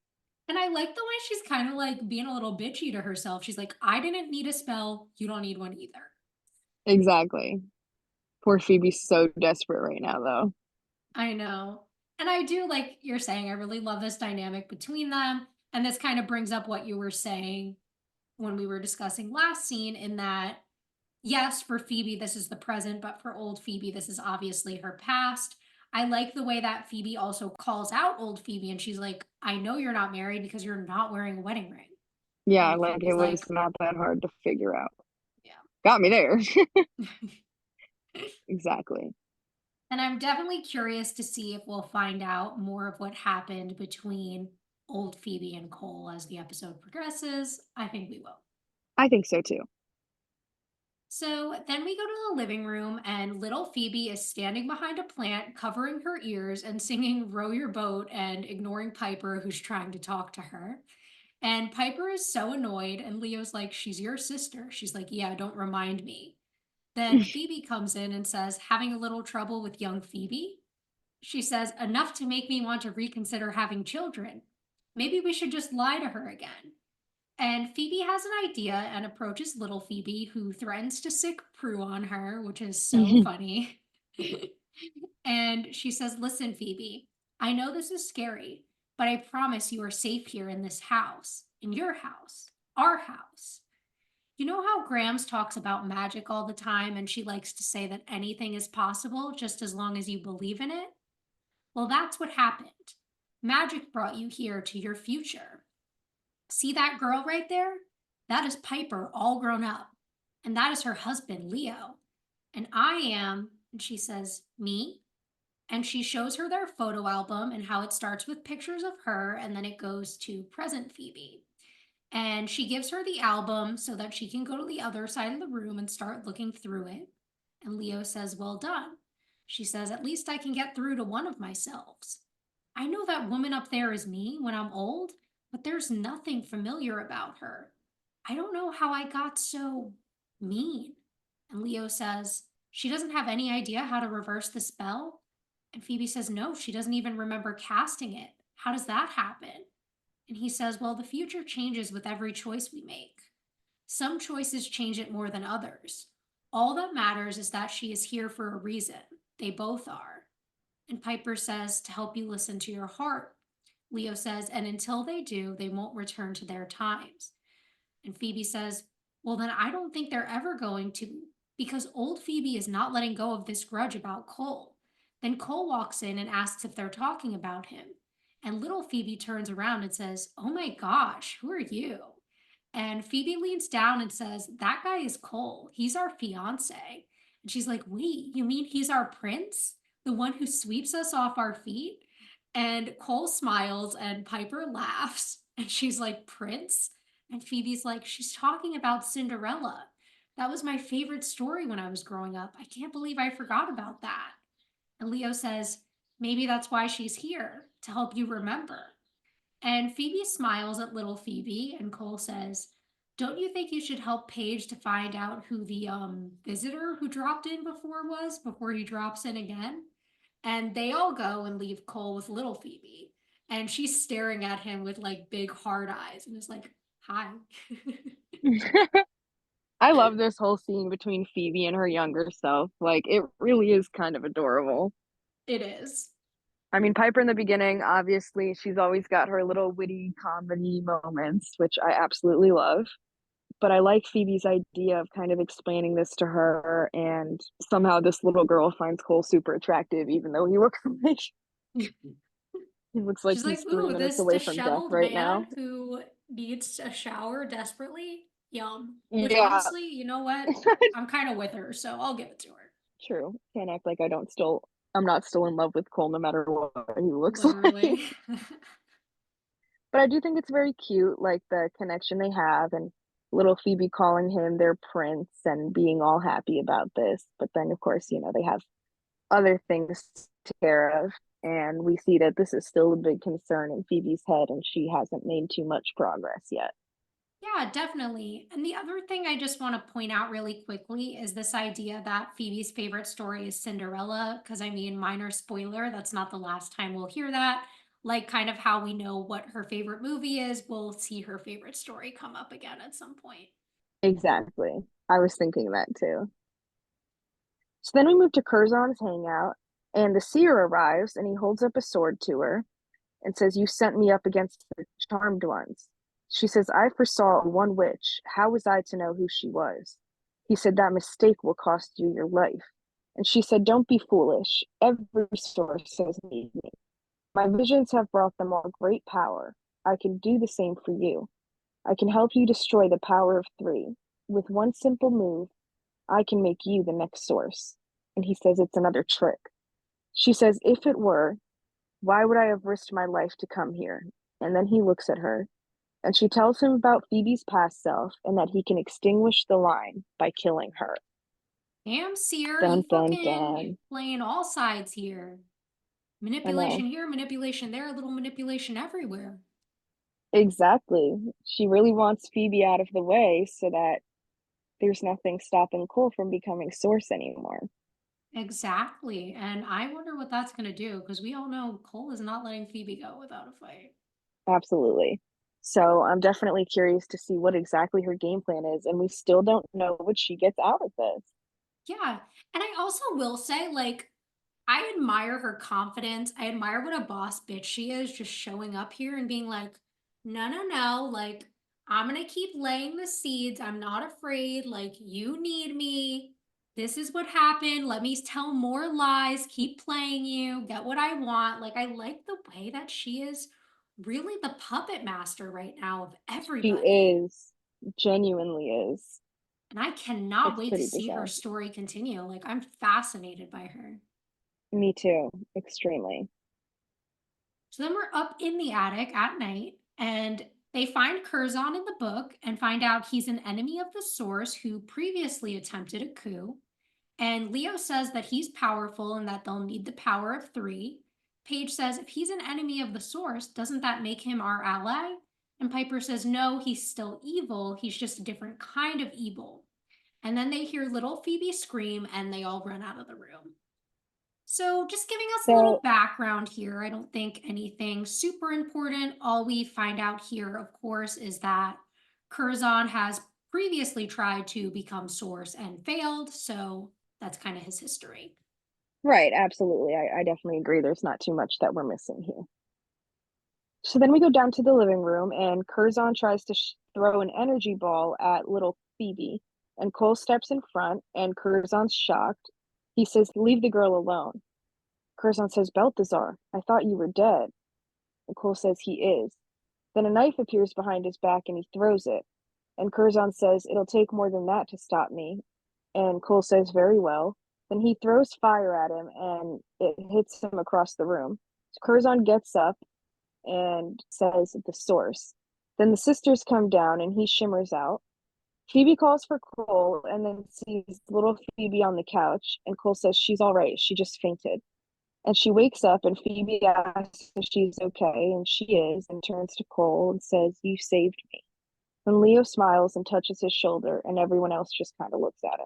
And I like the way she's kind of like being a little bitchy to herself. She's like, I didn't need a spell. You don't need one either. Exactly. Poor Phoebe's so desperate right now though. I know. And I do, like you're saying, I really love this dynamic between them. And this kind of brings up what you were saying when we were discussing last scene, in that, yes, for Phoebe, this is the present, but for old Phoebe, this is obviously her past. I like the way that Phoebe also calls out old Phoebe and she's like, I know you're not married because you're not wearing a wedding ring. Yeah, And like it Phoebe's was like, not that hard to figure out. yeah. Got me there. Exactly. And I'm definitely curious to see if we'll find out more of what happened between old Phoebe and Cole as the episode progresses. I think we will. I think so too. So then we go to the living room, and little Phoebe is standing behind a plant, covering her ears and singing Row Your Boat and ignoring Piper, who's trying to talk to her. And Piper is so annoyed, and Leo's like, she's your sister. She's like, yeah, don't remind me. Then Phoebe comes in and says, having a little trouble with young Phoebe? She says, enough to make me want to reconsider having children. Maybe we should just lie to her again. And Phoebe has an idea and approaches little Phoebe, who threatens to sick Prue on her, which is so funny. And she says, listen, Phoebe, I know this is scary, but I promise you are safe here in this house, in your house, our house. You know how Grams talks about magic all the time, and she likes to say that anything is possible just as long as you believe in it? Well, that's what happened. Magic brought you here to your future. See that girl right there? That is Piper, all grown up. And that is her husband, Leo. And I am, and she says, me. And she shows her their photo album and how it starts with pictures of her and then it goes to present Phoebe. And she gives her the album so that she can go to the other side of the room and start looking through it. And Leo says, well done. She says, at least I can get through to one of my selves. I know that woman up there is me when I'm old, but there's nothing familiar about her. I don't know how I got so mean. And Leo says, she doesn't have any idea how to reverse the spell. And Phoebe says, no, she doesn't even remember casting it. How does that happen? And he says, well, the future changes with every choice we make. Some choices change it more than others. All that matters is that she is here for a reason. They both are. And Piper says, to help you listen to your heart. Leo says, and until they do, they won't return to their times. And Phoebe says, well, then I don't think they're ever going to, because old Phoebe is not letting go of this grudge about Cole. Then Cole walks in and asks if they're talking about him. And little Phoebe turns around and says, oh my gosh, who are you? And Phoebe leans down and says, that guy is Cole. He's our fiance. And she's like, wait, you mean he's our prince? The one who sweeps us off our feet? And Cole smiles and Piper laughs. And she's like, Prince? And Phoebe's like, she's talking about Cinderella. That was my favorite story when I was growing up. I can't believe I forgot about that. And Leo says, maybe that's why she's here, to help you remember. And Phoebe smiles at little Phoebe, and Cole says, don't you think you should help Paige to find out who the visitor who dropped in before was, before he drops in again? And they all go and leave Cole with little Phoebe. And she's staring at him with like big hard eyes and is like, hi. I love this whole scene between Phoebe and her younger self. Like, it really is kind of adorable. It is. I mean, Piper in the beginning, obviously, she's always got her little witty comedy moments, which I absolutely love. But I like Phoebe's idea of kind of explaining this to her, and somehow this little girl finds Cole super attractive, even though he looks like She's he's like, three ooh, minutes this away from death disheveled right man now. who needs a shower desperately. Yum. Which Yeah, honestly, you know what? I'm kind of with her, so I'll give it to her. true. Can't act like I'm not still in love with Cole no matter what he looks like. Literally. But I do think it's very cute, like the connection they have, and little Phoebe calling him their prince and being all happy about this. But then, of course, they have other things to take care of. And we see that this is still a big concern in Phoebe's head, and she hasn't made too much progress yet. Yeah, definitely. And the other thing I just want to point out really quickly is this idea that Phoebe's favorite story is Cinderella. Because I mean, minor spoiler, that's not the last time we'll hear that. Like, kind of how we know what her favorite movie is, we'll see her favorite story come up again at some point. Exactly. I was thinking that too. So then we move to Curzon's hangout, and the seer arrives and he holds up a sword to her and says, you sent me up against the charmed ones. She says, I foresaw one witch. How was I to know who she was? He said, that mistake will cost you your life. And she said, don't be foolish. Every source says need me. My visions have brought them all great power. I can do the same for you. I can help you destroy the power of three. With one simple move, I can make you the next source. And he says it's another trick. She says, if it were, why would I have risked my life to come here? And then he looks at her, and she tells him about Phoebe's past self and that he can extinguish the line by killing her. Damn, Seer, Dun you dun fucking dun. playing all sides here. I know. Manipulation here, manipulation there, a little manipulation everywhere. Exactly. She really wants Phoebe out of the way so that there's nothing stopping Cole from becoming Source anymore. Exactly. And I wonder what that's going to do because we all know Cole is not letting Phoebe go without a fight. Absolutely. So I'm definitely curious to see what exactly her game plan is, and we still don't know what she gets out of this. Yeah. And I also will say, like, I admire her confidence. I admire what a boss bitch she is, just showing up here and being like, no, no, no. Like, I'm going to keep laying the seeds. I'm not afraid. Like, you need me. this is what happened. Let me tell more lies, keep playing you, get what I want. Like, I like the way that she is really the puppet master right now of She everybody. is, genuinely is. And I cannot It's wait to pretty see her bizarre. story continue. Like, I'm fascinated by her. Me too, extremely. So then we're up in the attic at night, and they find Curzon in the book and find out he's an enemy of the source who previously attempted a coup. And Leo says that he's powerful and that they'll need the power of three. Paige says, if he's an enemy of the source, doesn't that make him our ally? And Piper says, no, he's still evil. He's just a different kind of evil. And then they hear little Phoebe scream and they all run out of the room. So, just giving us a little So, background here. I don't think anything super important. All we find out here, of course, is that Curzon has previously tried to become Source and failed. So, that's kind of his history. right, absolutely. I definitely agree. There's not too much that we're missing here. So then we go down to the living room, and Curzon tries to throw an energy ball at little Phoebe, and Cole steps in front, and Curzon's shocked. He says, "Leave the girl alone." Curzon says, "Balthazar, I thought you were dead." And Cole says he is. Then a knife appears behind his back, and he throws it. And Curzon says, "It'll take more than that to stop me." And Cole says, "Very well." Then he throws fire at him, and it hits him across the room. So Curzon gets up and says the source. Then the sisters come down and he shimmers out. Phoebe calls for Cole and then sees little Phoebe on the couch, and Cole says she's all right. She just fainted. And she wakes up, and Phoebe asks if she's okay, and she is, and turns to Cole and says, "You saved me." And Leo smiles and touches his shoulder, and everyone else just kind of looks at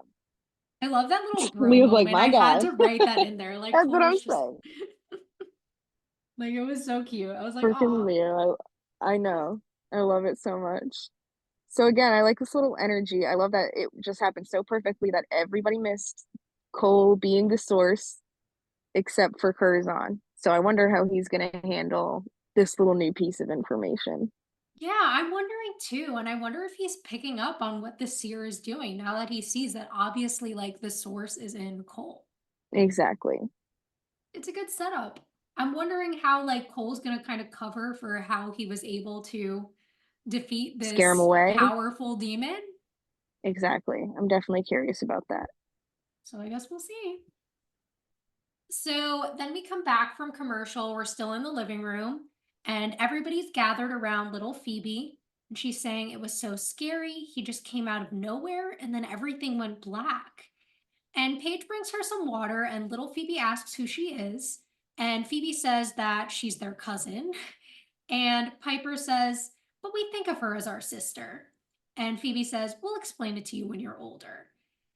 I love that little him. bro Leo's like, moment. "My I had guy." to write that in there. Like, That's Cole what I'm was just saying. like, it was so cute. I was like, Freaking oh, Leo. I know. I love it so much. So again, I like this little energy. I love that it just happened so perfectly that everybody missed Cole being the source except for Curzon. So I wonder how he's gonna handle this little new piece of information. yeah, I'm wondering too. And I wonder if he's picking up on what the seer is doing now that he sees that obviously, like, the source is in Cole. Exactly. It's a good setup. I'm wondering how like Cole's gonna kind of cover for how he was able to defeat Scare him this away. powerful demon. Exactly. I'm definitely curious about that. So I guess we'll see. So then we come back from commercial. We're still in the living room, and everybody's gathered around little Phoebe. And she's saying it was so scary. He just came out of nowhere, and then everything went black. And Paige brings her some water, and little Phoebe asks who she is. And Phoebe says that she's their cousin. And Piper says, but we think of her as our sister. And Phoebe says, we'll explain it to you when you're older.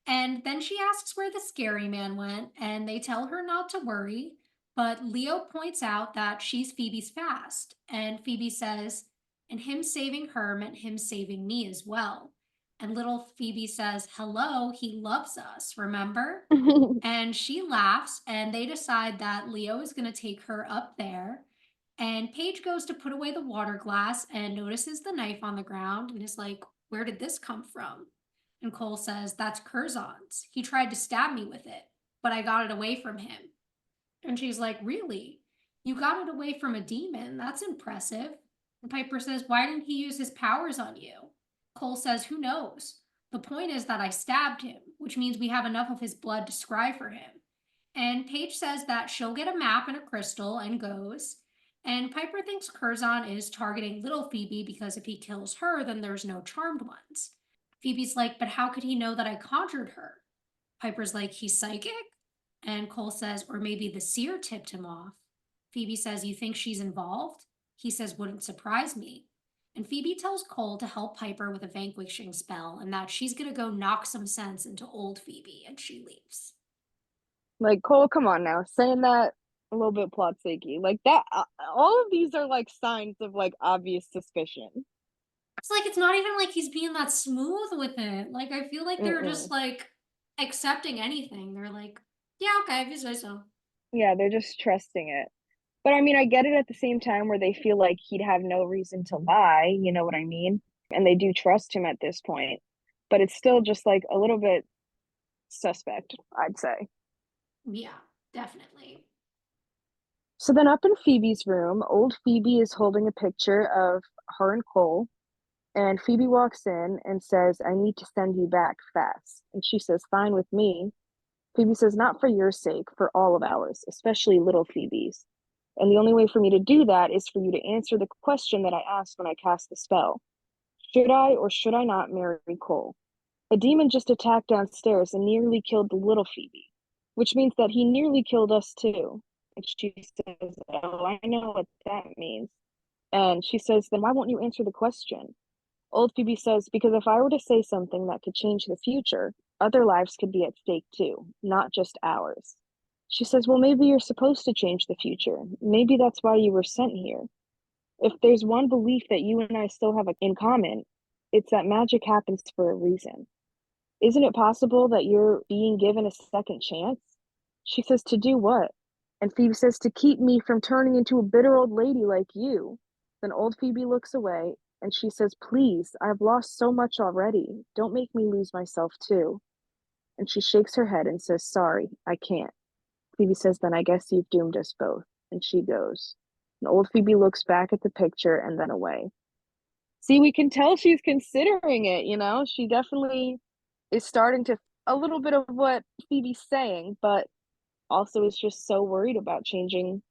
And then she asks where the scary man went, and they tell her not to worry. But Leo points out that she's Phoebe's fast. And Phoebe says, and him saving her meant him saving me as well. And little Phoebe says, hello, he loves us, remember? And she laughs, and they decide that Leo is going to take her up there. And Paige goes to put away the water glass and notices the knife on the ground and is like, where did this come from? And Cole says, that's Curzon's. He tried to stab me with it, but I got it away from him. And she's like, really? You got it away from a demon? That's impressive. And Piper says, why didn't he use his powers on you? Cole says, who knows? The point is that I stabbed him, which means we have enough of his blood to scry for him. And Paige says that she'll get a map and a crystal and goes. And Piper thinks Curzon is targeting little Phoebe because if he kills her, then there's no charmed ones. Phoebe's like, but how could he know that I conjured her? Piper's like, he's psychic? And Cole says, or maybe the seer tipped him off. Phoebe says, you think she's involved? He says, wouldn't surprise me. And Phoebe tells Cole to help Piper with a vanquishing spell and that she's going to go knock some sense into old Phoebe, and she leaves. Like, Cole, come on now, saying that a little bit plot thicky. Like that, all of these are like signs of like obvious suspicion. It's like it's not even like he's being that smooth with it. Like I feel like they're just Mm-mm. like accepting anything. They're like, yeah, okay, if you say so. Yeah, they're just trusting it. But I mean, I get it at the same time where they feel like he'd have no reason to lie, you know what I mean? And they do trust him at this point. But it's still just like a little bit suspect, I'd say. Yeah, definitely. So then up in Phoebe's room, old Phoebe is holding a picture of her and Cole. And Phoebe walks in and says, I need to send you back fast. And she says, fine with me. Phoebe says, not for your sake, for all of ours, especially little Phoebe's. And the only way for me to do that is for you to answer the question that I asked when I cast the spell. Should I or should I not marry Cole? A demon just attacked downstairs and nearly killed the little Phoebe, which means that he nearly killed us too. And she says, oh, I know what that means. And she says, then why won't you answer the question? Old Phoebe says, because if I were to say something that could change the future, other lives could be at stake too, not just ours. She says, well, maybe you're supposed to change the future. Maybe that's why you were sent here. If there's one belief that you and I still have in common, it's that magic happens for a reason. Isn't it possible that you're being given a second chance? She says, to do what? And Phoebe says, to keep me from turning into a bitter old lady like you. Then old Phoebe looks away and she says, please, I've lost so much already. Don't make me lose myself too. And she shakes her head and says, sorry, I can't. Phoebe says, then I guess you've doomed us both. And she goes. And old Phoebe looks back at the picture and then away. See, we can tell she's considering it, you know? She definitely is starting to a little bit of what Phoebe's saying, but also is just so worried about changing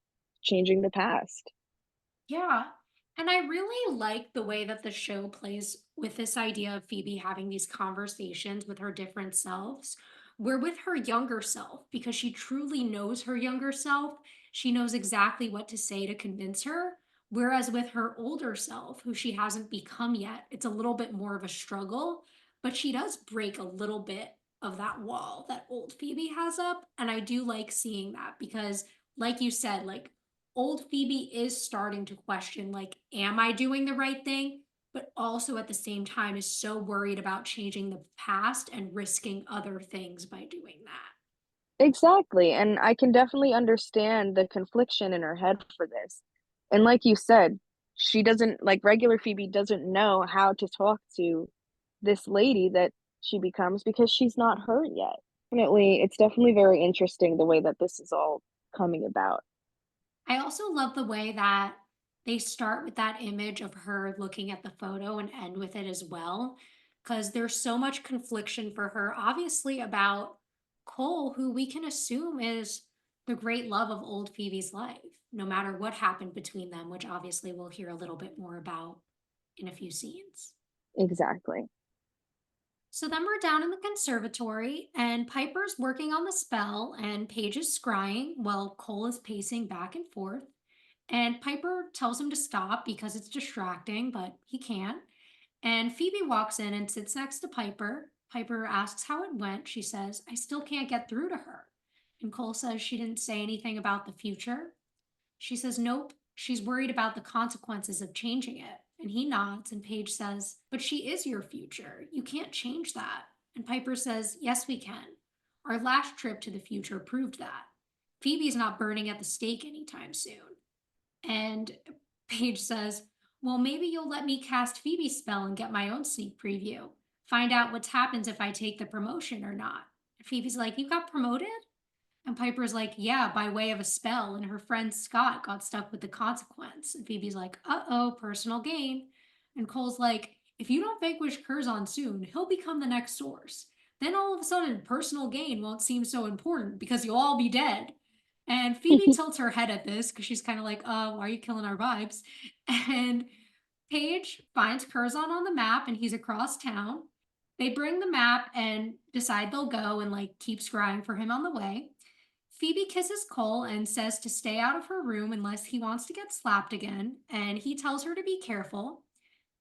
the past. Yeah. And I really like the way that the show plays with this idea of Phoebe having these conversations with her different selves. We're with her younger self because she truly knows her younger self. She knows exactly what to say to convince her. Whereas with her older self, who she hasn't become yet, it's a little bit more of a struggle, but she does break a little bit of that wall that old Phoebe has up. And I do like seeing that because, like you said, like old Phoebe is starting to question, like, am I doing the right thing? But also at the same time is so worried about changing the past and risking other things by doing that. Exactly. And I can definitely understand the confliction in her head for this. And like you said, she doesn't, like regular Phoebe doesn't know how to talk to this lady that she becomes because she's not her yet. Definitely, it's definitely very interesting the way that this is all coming about. I also love the way that they start with that image of her looking at the photo and end with it as well, because there's so much confliction for her, obviously, about Cole, who we can assume is the great love of old Phoebe's life, no matter what happened between them, which obviously we'll hear a little bit more about in a few scenes. Exactly. So then we're down in the conservatory, and Piper's working on the spell, and Paige is scrying while Cole is pacing back and forth. And Piper tells him to stop because it's distracting, but he can't. And Phoebe walks in and sits next to Piper. Piper asks how it went. She says, I still can't get through to her. And Cole says she didn't say anything about the future. She says, nope, she's worried about the consequences of changing it. And he nods, and Paige says, but she is your future. You can't change that. And Piper says, yes, we can. Our last trip to the future proved that. Phoebe's not burning at the stake anytime soon. And Paige says, well, maybe you'll let me cast Phoebe's spell and get my own sneak preview. Find out what happens if I take the promotion or not. And Phoebe's like, you got promoted? And Piper's like, yeah, by way of a spell. And her friend Scott got stuck with the consequence. And Phoebe's like, uh-oh, personal gain. And Cole's like, if you don't vanquish Curzon soon, he'll become the next source. Then all of a sudden, personal gain won't seem so important because you'll all be dead. And Phoebe tilts her head at this because she's kind of like, why are you killing our vibes? And Paige finds Curzon on the map and he's across town. They bring the map and decide they'll go and like keep scrying for him on the way. Phoebe kisses Cole and says to stay out of her room unless he wants to get slapped again, and he tells her to be careful.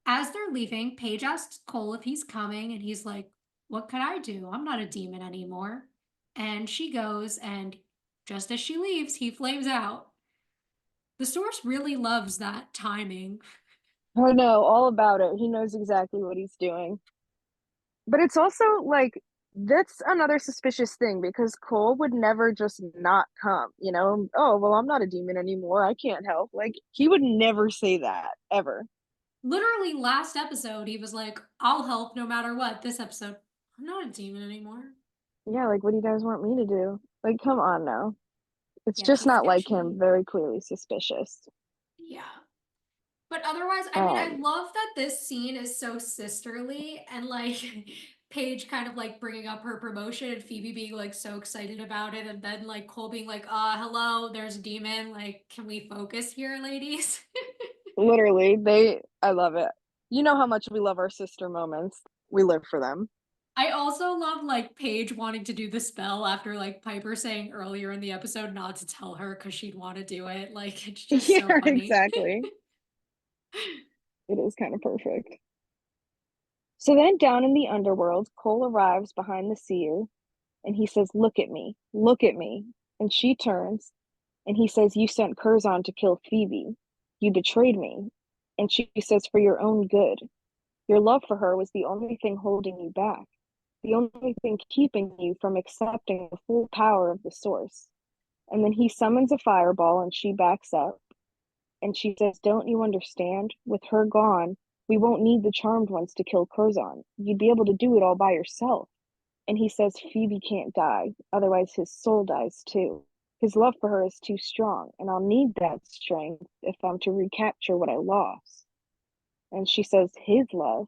As they're leaving, Paige asks Cole if he's coming, and he's like, what could I do? I'm not a demon anymore. And she goes, and just as she leaves, he flames out. The source really loves that timing. I know all about it. He knows exactly what he's doing. But it's also like that's another suspicious thing because Cole would never just not come, you know? Oh, well, I'm not a demon anymore. I can't help. Like he would never say that ever. Literally, last episode, he was like, I'll help no matter what. This episode, I'm not a demon anymore. Yeah, like what do you guys want me to do? Like, come on now. It's Yeah, just he's not like him, sketchy. very clearly suspicious. Yeah. But otherwise, I mean, I Um, love that this scene is so sisterly and like Paige kind of like bringing up her promotion and Phoebe being like so excited about it. And then like Cole being like, hello, there's a demon. Like, can we focus here, ladies? Literally, I love it. You know how much we love our sister moments. We live for them. I also love like Paige wanting to do the spell after like Piper saying earlier in the episode not to tell her because she'd want to do it. Like, it's just so Yeah, funny. exactly. It is kind of perfect. So then down in the underworld, Cole arrives behind the seer and he says, "Look at me, look at me." And she turns and he says, "You sent Curzon to kill Phoebe. You betrayed me." And she says, "For your own good. Your love for her was the only thing holding you back, the only thing keeping you from accepting the full power of the source." And then he summons a fireball and she backs up and she says, "Don't you understand? With her gone, we won't need the charmed ones to kill Curzon. You'd be able to do it all by yourself." And he says, "Phoebe can't die, otherwise his soul dies too. His love for her is too strong, and I'll need that strength if I'm to recapture what I lost." And she says, "His love,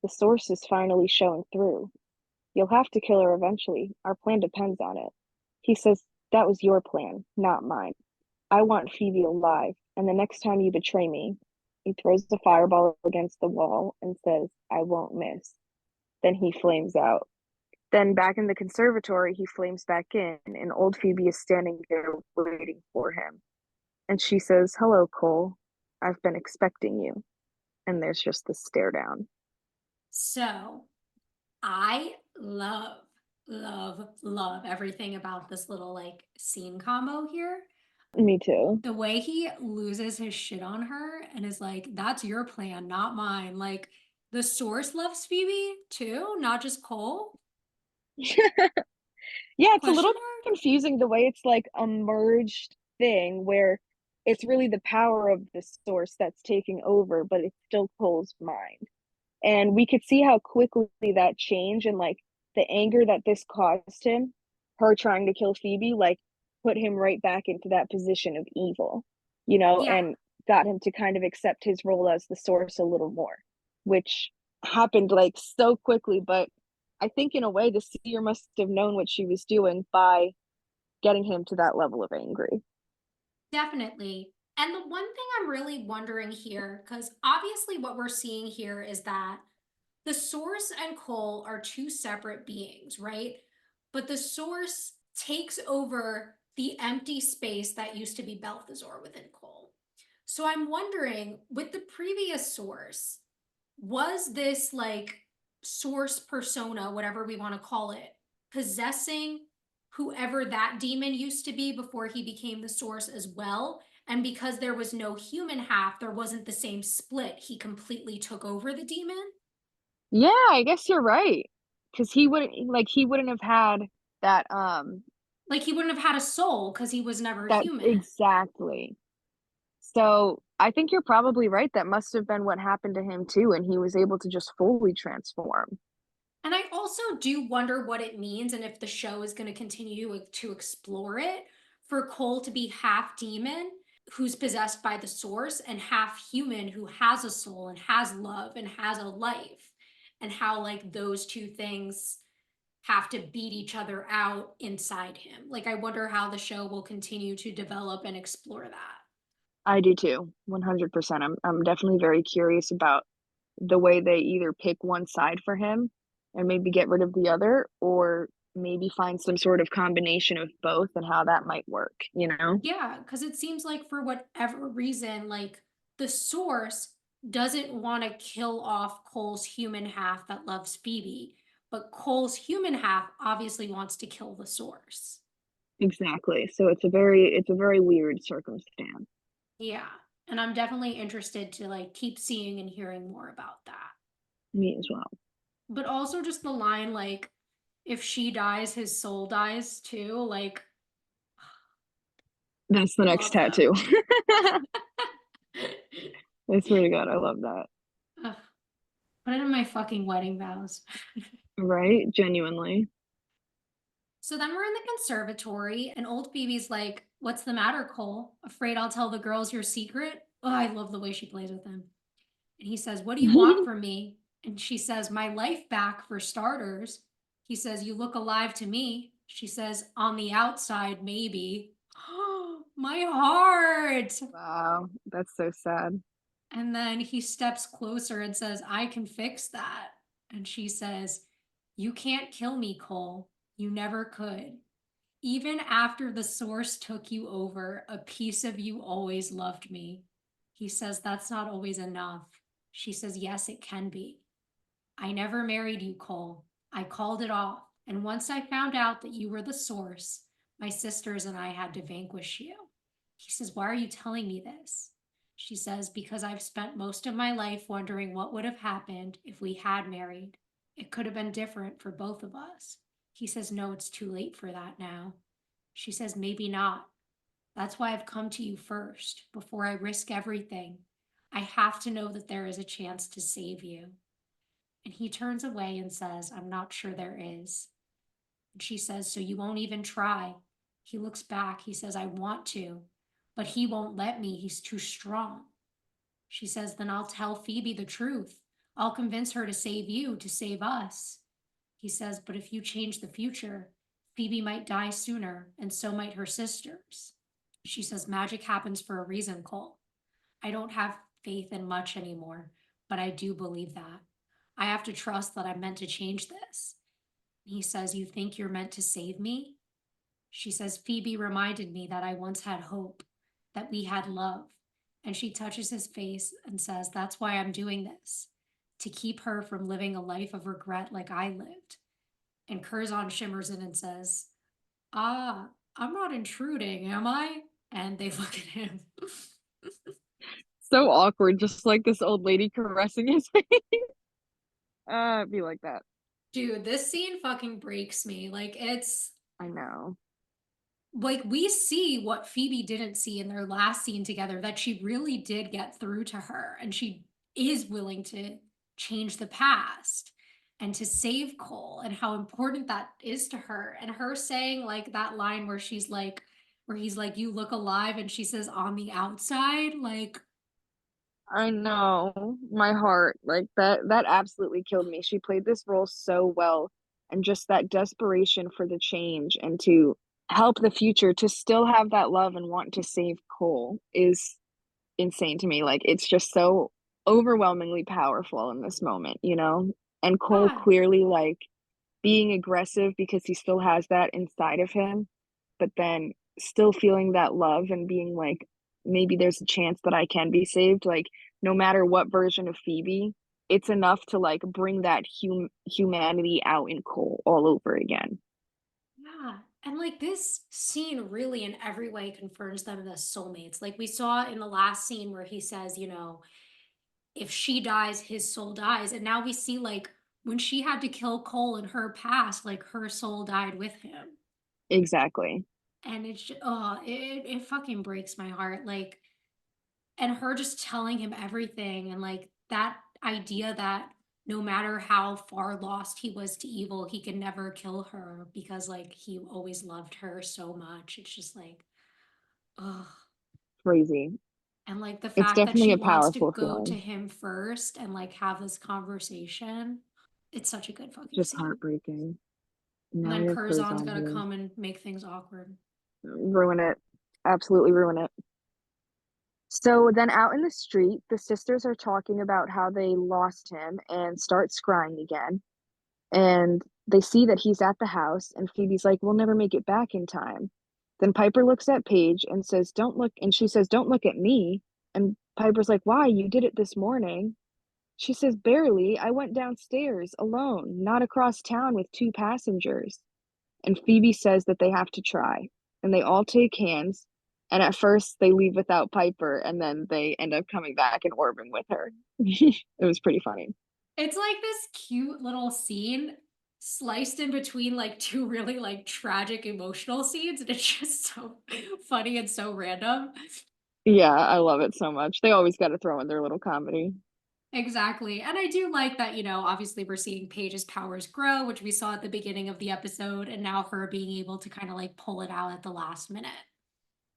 the source is finally showing through. You'll have to kill her eventually. Our plan depends on it." He says, "That was your plan, not mine. I want Phoebe alive, and the next time you betray me," he throws the fireball against the wall and says, "I won't miss." Then he flames out. Then back in the conservatory, he flames back in, and old Phoebe is standing there waiting for him. And she says, "Hello, Cole. I've been expecting you." And there's just this stare down. So I love everything about this little like scene combo here. Me too. The way he loses his shit on her and is like, that's your plan, not mine. Like, the source loves Phoebe too, not just Cole? Yeah, it's a Question little mark? confusing the way it's like a merged thing where it's really the power of the source that's taking over, but it's still Cole's mind. And we could see how quickly that changed and like the anger that this caused him, her trying to kill Phoebe, like put him right back into that position of evil, Yeah, and got him to kind of accept his role as the source a little more, which happened like so quickly. But I think in a way, the seer must have known what she was doing by getting him to that level of angry. definitely. And the one thing I'm really wondering here, because obviously what we're seeing here is that the source and Cole are two separate beings, right? But the source takes over the empty space that used to be Balthazar within Cole. So I'm wondering, with the previous source, was this like source persona, whatever we want to call it, possessing whoever that demon used to be before he became the source as well? And because there was no human half, there wasn't the same split. He completely took over the demon. Yeah, I guess you're right. Because he wouldn't have had that. Like he wouldn't have had a soul because he was never That human. exactly. So I think you're probably right. That must have been what happened to him too, and he was able to just fully transform. And I also do wonder what it means and if the show is going to continue to explore it for Cole to be half demon who's possessed by the source and half human who has a soul and has love and has a life, and how like those two things have to beat each other out inside him. Like I wonder how the show will continue to develop and explore that. I do too, 100%. I'm definitely very curious about the way they either pick one side for him and maybe get rid of the other, or maybe find some sort of combination of both and how that might work, you know? Yeah, because it seems like for whatever reason, like the source doesn't want to kill off Cole's human half that loves Phoebe, but Cole's human half obviously wants to kill the source. Exactly. So it's a very weird circumstance. Yeah. And I'm definitely interested to like keep seeing and hearing more about that. Me as well. But also just the line like if she dies, his soul dies too. Like That's the next love that. tattoo. I swear to God, I love that. Ugh, put it in my fucking wedding vows. Right? Genuinely. So then we're in the conservatory, and old Phoebe's like, "What's the matter, Cole? Afraid I'll tell the girls your secret?" Oh, I love the way she plays with him. And he says, "What do you want from me?" And she says, "My life back for starters." He says, "You look alive to me." She says, "On the outside, maybe." My heart. Wow, that's so sad. And then he steps closer and says, "I can fix that." And she says, "You can't kill me, Cole. You never could. Even after the source took you over, a piece of you always loved me." He says, "That's not always enough." She says, "Yes, it can be. I never married you, Cole. I called it off. And once I found out that you were the source, my sisters and I had to vanquish you." He says, "Why are you telling me this?" She says, "Because I've spent most of my life wondering what would have happened if we had married. It could have been different for both of us." He says, "No, it's too late for that now." She says, "Maybe not. That's why I've come to you first, before I risk everything. I have to know that there is a chance to save you." And he turns away and says, "I'm not sure there is." And she says, "So you won't even try?" He looks back. He says, "I want to, but he won't let me. He's too strong." She says, "Then I'll tell Phoebe the truth. I'll convince her to save you, to save us." He says, "But if you change the future, Phoebe might die sooner, and so might her sisters." She says, "Magic happens for a reason, Cole. I don't have faith in much anymore, but I do believe that. I have to trust that I'm meant to change this." He says, "You think you're meant to save me?" She says, "Phoebe reminded me that I once had hope, that we had love." And she touches his face and says, "That's why I'm doing this, to keep her from living a life of regret like I lived." And Curzon shimmers in and says, "Ah, I'm not intruding, am I?" And they look at him. So awkward, just like this old lady caressing his face. It'd be like that. Dude, this scene fucking breaks me. Like, it's I know. like we see what Phoebe didn't see in their last scene together, that she really did get through to her and she is willing to change the past and to save Cole, and how important that is to her. And her saying like that line where she's like, where he's like, "You look alive," and she says, "On the outside," like, I know. My heart, like that absolutely killed me. She played this role so well, and just that desperation for the change and to help the future, to still have that love and want to save Cole is insane to me. Like it's just so overwhelmingly powerful in this moment, you know? And Cole yeah, clearly like being aggressive because he still has that inside of him, but then still feeling that love and being like, maybe there's a chance that I can be saved. Like, no matter what version of Phoebe, it's enough to like bring that humanity out in Cole all over again. yeah. And like this scene really in every way confirms them as soulmates. Like we saw in the last scene where he says, you know, if she dies, his soul dies. And now we see like when she had to kill Cole in her past, like her soul died with him. Exactly. And it's just, oh, it fucking breaks my heart. Like, and her just telling him everything, and like that idea that no matter how far lost he was to evil, he could never kill her because like he always loved her so much. It's just like, ugh. Crazy. And like the It's fact that definitely she a wants to powerful go to feeling. him first and like have this conversation. It's such a good fucking Just scene. heartbreaking. And Now then we have Curzon's Curzon gonna here. come and make things awkward. Ruin it. Absolutely ruin it. So then out in the street, the sisters are talking about how they lost him and starts crying again. And they see that he's at the house, and Phoebe's like, "We'll never make it back in time." Then Piper looks at Paige and says, "Don't look," and she says, "Don't look at me." And Piper's like, "Why? You did it this morning." She says, "Barely. I went downstairs alone, not across town with two passengers." And Phoebe says that they have to try. And they all take hands. And at first they leave without Piper, and then they end up coming back and orbing with her. It was pretty funny. It's like this cute little scene sliced in between like two really like tragic emotional scenes, and it's just so funny and so random. Yeah, I love it so much. They always got to throw in their little comedy. Exactly. And I do like that, obviously we're seeing Paige's powers grow, which we saw at the beginning of the episode, and now her being able to kind of like pull it out at the last minute.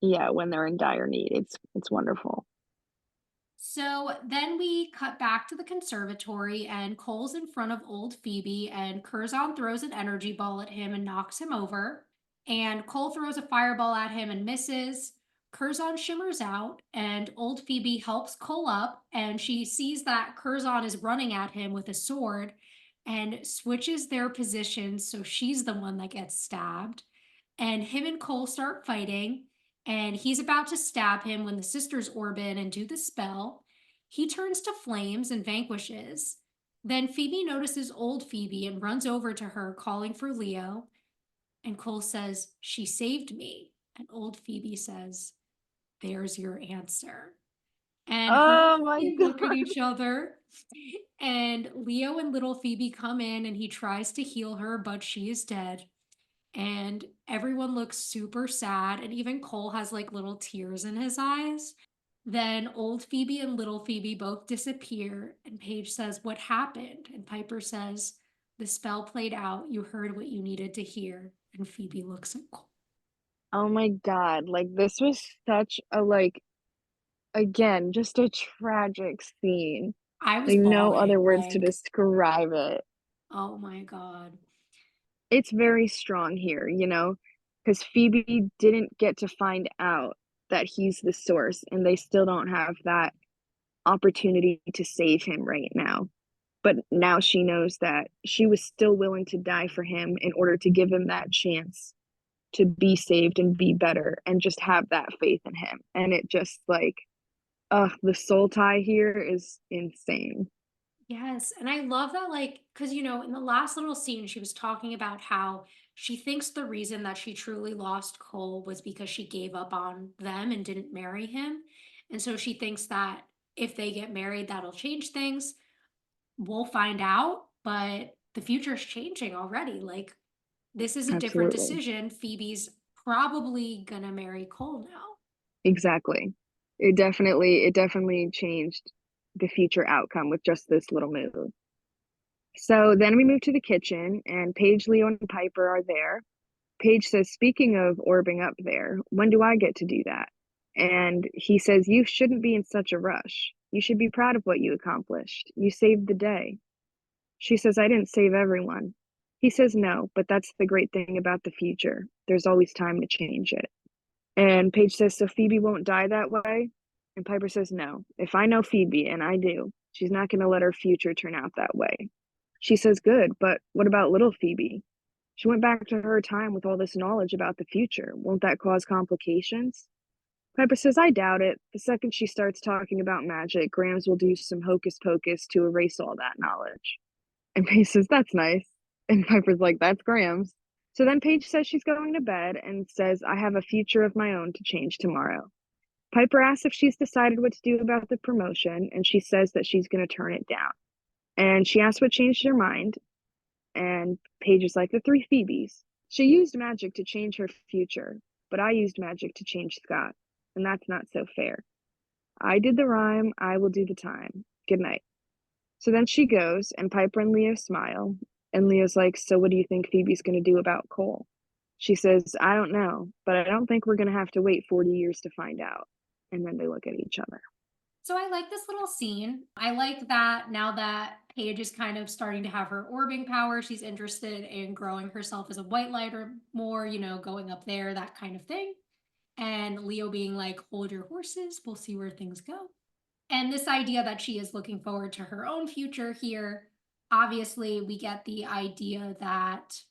Yeah, when they're in dire need. It's wonderful. So then we cut back to the conservatory, and Cole's in front of old Phoebe, and Curzon throws an energy ball at him and knocks him over. And Cole throws a fireball at him and misses. Curzon shimmers out, and old Phoebe helps Cole up, and she sees that Curzon is running at him with a sword and switches their positions so she's the one that gets stabbed. And him and Cole start fighting, and he's about to stab him when the sisters orb in and do the spell. He turns to flames and vanquishes. Then Phoebe notices old Phoebe and runs over to her, calling for Leo. And Cole says, "She saved me." And old Phoebe says, "There's your answer." And her Oh and my they look at God. each other. And Leo and little Phoebe come in and he tries to heal her, but she is dead. And everyone looks super sad, and even Cole has like little tears in his eyes. Then old Phoebe and little Phoebe both disappear, and Paige says, "What happened?" And Piper says, "The spell played out. You heard what you needed to hear." And Phoebe looks at Cole. Oh my God. Like this was such a like again, just a tragic scene. I was Like no bawling, other words to like, describe it. oh my God. It's very strong here, because Phoebe didn't get to find out that he's the source, and they still don't have that opportunity to save him right now. But now she knows that she was still willing to die for him in order to give him that chance to be saved and be better and just have that faith in him. And it just like, the soul tie here is insane. Yes, and I love that, like, because in the last little scene, she was talking about how she thinks the reason that she truly lost Cole was because she gave up on them and didn't marry him. And so she thinks that if they get married, that'll change things. We'll find out, but the future's changing already. Like, this is a different Absolutely. decision. Phoebe's probably gonna marry Cole now. Exactly. It definitely changed the future outcome with just this little move. So then we move to the kitchen, and Paige, Leo, and Piper are there. Paige says, "Speaking of orbing up there, when do I get to do that?" And he says, "You shouldn't be in such a rush. You should be proud of what you accomplished. You saved the day." She says, "I didn't save everyone." He says, "No, but that's the great thing about the future. There's always time to change it." And Paige says, "So Phoebe won't die that way?" And Piper says, "No. If I know Phoebe, and I do, she's not going to let her future turn out that way." She says, "Good, but what about little Phoebe? She went back to her time with all this knowledge about the future. Won't that cause complications?" Piper says, "I doubt it. The second she starts talking about magic, Grams will do some hocus pocus to erase all that knowledge." And Paige says, "That's nice." And Piper's like, "That's Grams." So then Paige says she's going to bed and says, "I have a future of my own to change tomorrow." Piper asks if she's decided what to do about the promotion, and she says that she's going to turn it down. And she asks what changed her mind, and Paige is like, "The three Phoebes. She used magic to change her future, but I used magic to change Scott, and that's not so fair. I did the rhyme, I will do the time. Good night." So then she goes, and Piper and Leo smile. And Leo's like, "So what do you think Phoebe's going to do about Cole?" She says, "I don't know, but I don't think we're going to have to wait 40 years to find out." And then they look at each other. So I like this little scene. I like that now that Paige is kind of starting to have her orbing power, she's interested in growing herself as a white lighter more, going up there, that kind of thing. And Leo being like, "Hold your horses, we'll see where things go." And this idea that she is looking forward to her own future here. Obviously, we get the idea that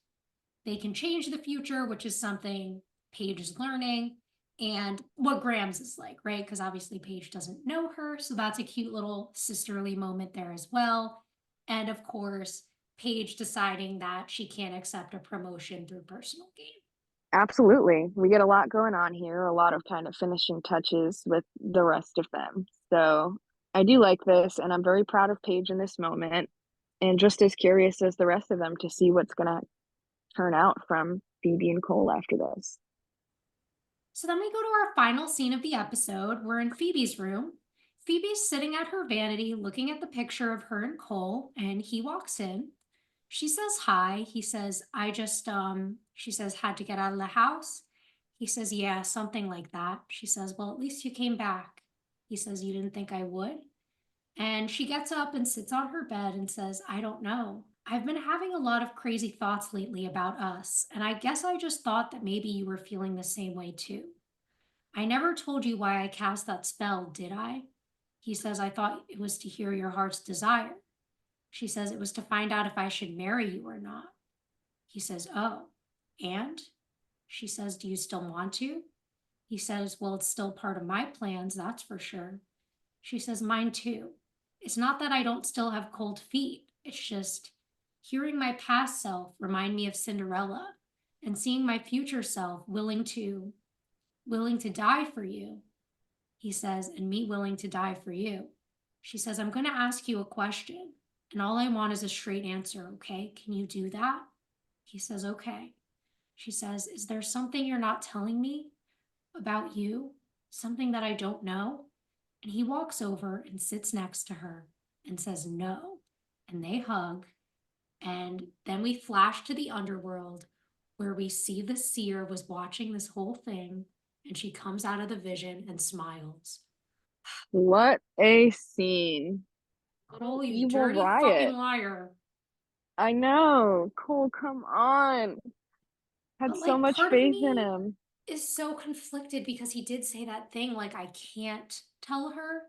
they can change the future, which is something Paige is learning, and what Grams is like, right? Because obviously Paige doesn't know her. So that's a cute little sisterly moment there as well. And of course, Paige deciding that she can't accept a promotion through personal gain. Absolutely. We get a lot going on here, a lot of kind of finishing touches with the rest of them. So I do like this, and I'm very proud of Paige in this moment, and just as curious as the rest of them to see what's going to turn out from Phoebe and Cole after this. So then we go to our final scene of the episode. We're in Phoebe's room. Phoebe's sitting at her vanity looking at the picture of her and Cole, and he walks in. She says hi. He says, she says, had to get out of the house. He says, yeah, something like that. She says, well, at least you came back. He says, you didn't think I would? And she gets up and sits on her bed and says, I don't know. I've been having a lot of crazy thoughts lately about us, and I guess I just thought that maybe you were feeling the same way too. I never told you why I cast that spell, did I? He says, I thought it was to hear your heart's desire. She says, it was to find out if I should marry you or not. He says, oh, and? She says, do you still want to? He says, well, it's still part of my plans, that's for sure. She says, mine too. It's not that I don't still have cold feet. It's just hearing my past self remind me of Cinderella and seeing my future self willing to die for you. He says, and me willing to die for you. She says, I'm going to ask you a question, and all I want is a straight answer, okay? Can you do that? He says, okay. She says, is there something you're not telling me about you? Something that I don't know? And he walks over and sits next to her and says, no. And they hug. And then we flash to the underworld where we see the seer was watching this whole thing. And she comes out of the vision and smiles. What a scene. What an Cole, you evil dirty fucking riot. liar. I know. Cole, come on. Had But so like much part of faith in me him. is so conflicted because he did say that thing like I can't tell her,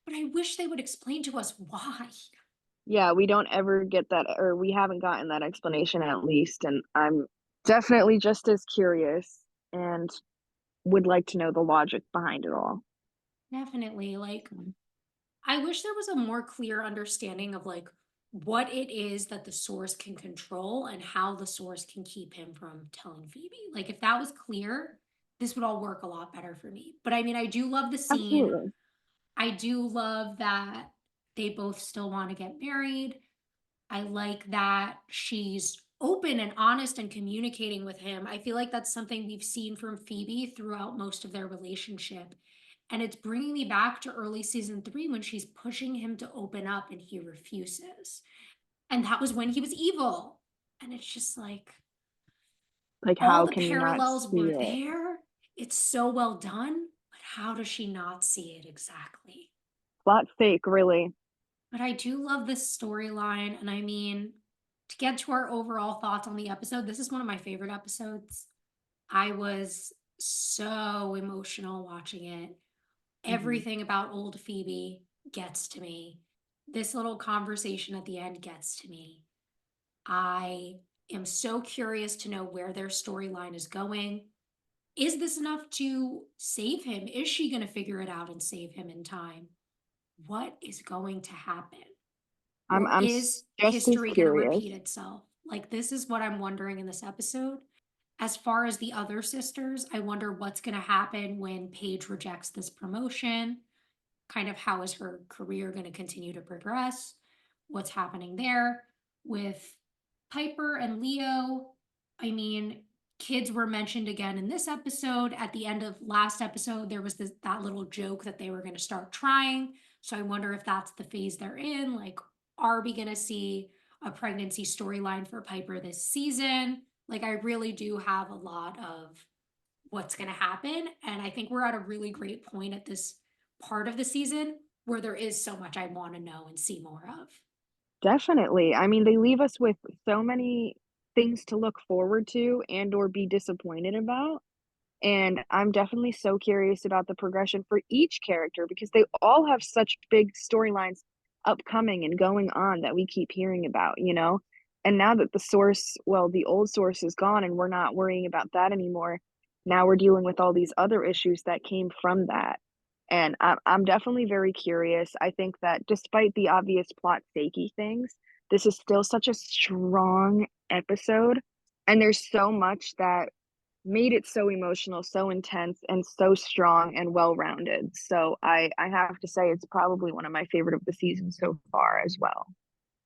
but I wish they would explain to us why. Yeah, we don't ever get that, or we haven't gotten that explanation at least. And I'm definitely just as curious and would like to know the logic behind it all. Definitely. Like I wish there was a more clear understanding of like what it is that the source can control and how the source can keep him from telling Phoebe. Like if that was clear, this would all work a lot better for me. But I mean, I do love the scene. Absolutely. I do love that they both still want to get married. I like that she's open and honest and communicating with him. I feel like that's something we've seen from Phoebe throughout most of their relationship. And it's bringing me back to early season 3 when she's pushing him to open up and he refuses. And that was when he was evil. And it's just like Like, all how the can you not parallels see were it? there. It's so well done. But how does she not see it exactly? Flat fake, really. But I do love this storyline. And I mean, to get to our overall thoughts on the episode, this is one of my favorite episodes. I was so emotional watching it. Hmm. Everything about old Phoebe gets to me. This little conversation at the end gets to me. I am so curious to know where their storyline is going. Is this enough to save him? Is she going to figure it out and save him in time? What is going to happen? I'm Or I'm is just as history going to curious. repeat itself? Like, this is what I'm wondering in this episode. As far as the other sisters, I wonder what's going to happen when Paige rejects this promotion. Kind of how is her career going to continue to progress? What's happening there with Piper and Leo? I mean, kids were mentioned again in this episode. At the end of last episode, there was that little joke that they were going to start trying. So I wonder if that's the phase they're in. Like, are we going to see a pregnancy storyline for Piper this season? Like, I really do have a lot of what's going to happen. And I think we're at a really great point at this part of the season where there is so much I want to know and see more of. Definitely. I mean, they leave us with so many things to look forward to and or be disappointed about. And I'm definitely so curious about the progression for each character because they all have such big storylines upcoming and going on that we keep hearing about. And now that the source, well, the old source is gone and we're not worrying about that anymore, now we're dealing with all these other issues that came from that. And I'm definitely very curious. I think that despite the obvious plot fakey things, this is still such a strong episode. And there's so much that made it so emotional, so intense, and so strong and well-rounded. So I have to say it's probably one of my favorite of the season so far as well.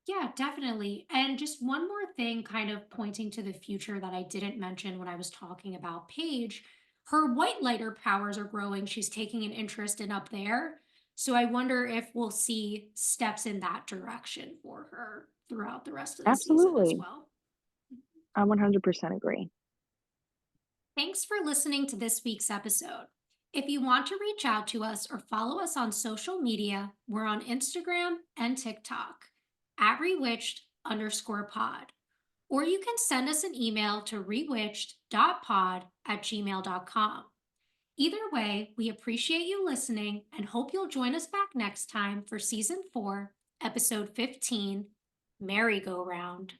Yeah, definitely. And just one more thing, kind of pointing to the future that I didn't mention when I was talking about Paige. Her white lighter powers are growing. She's taking an interest in up there. So I wonder if we'll see steps in that direction for her throughout the rest of the season as Absolutely. well. I 100% agree. Thanks for listening to this week's episode. If you want to reach out to us or follow us on social media, we're on Instagram and TikTok at rewitched_pod. Or you can send us an email to rewitched.pod@gmail.com. Either way, we appreciate you listening and hope you'll join us back next time for season 4, episode 15, Merry Go Round.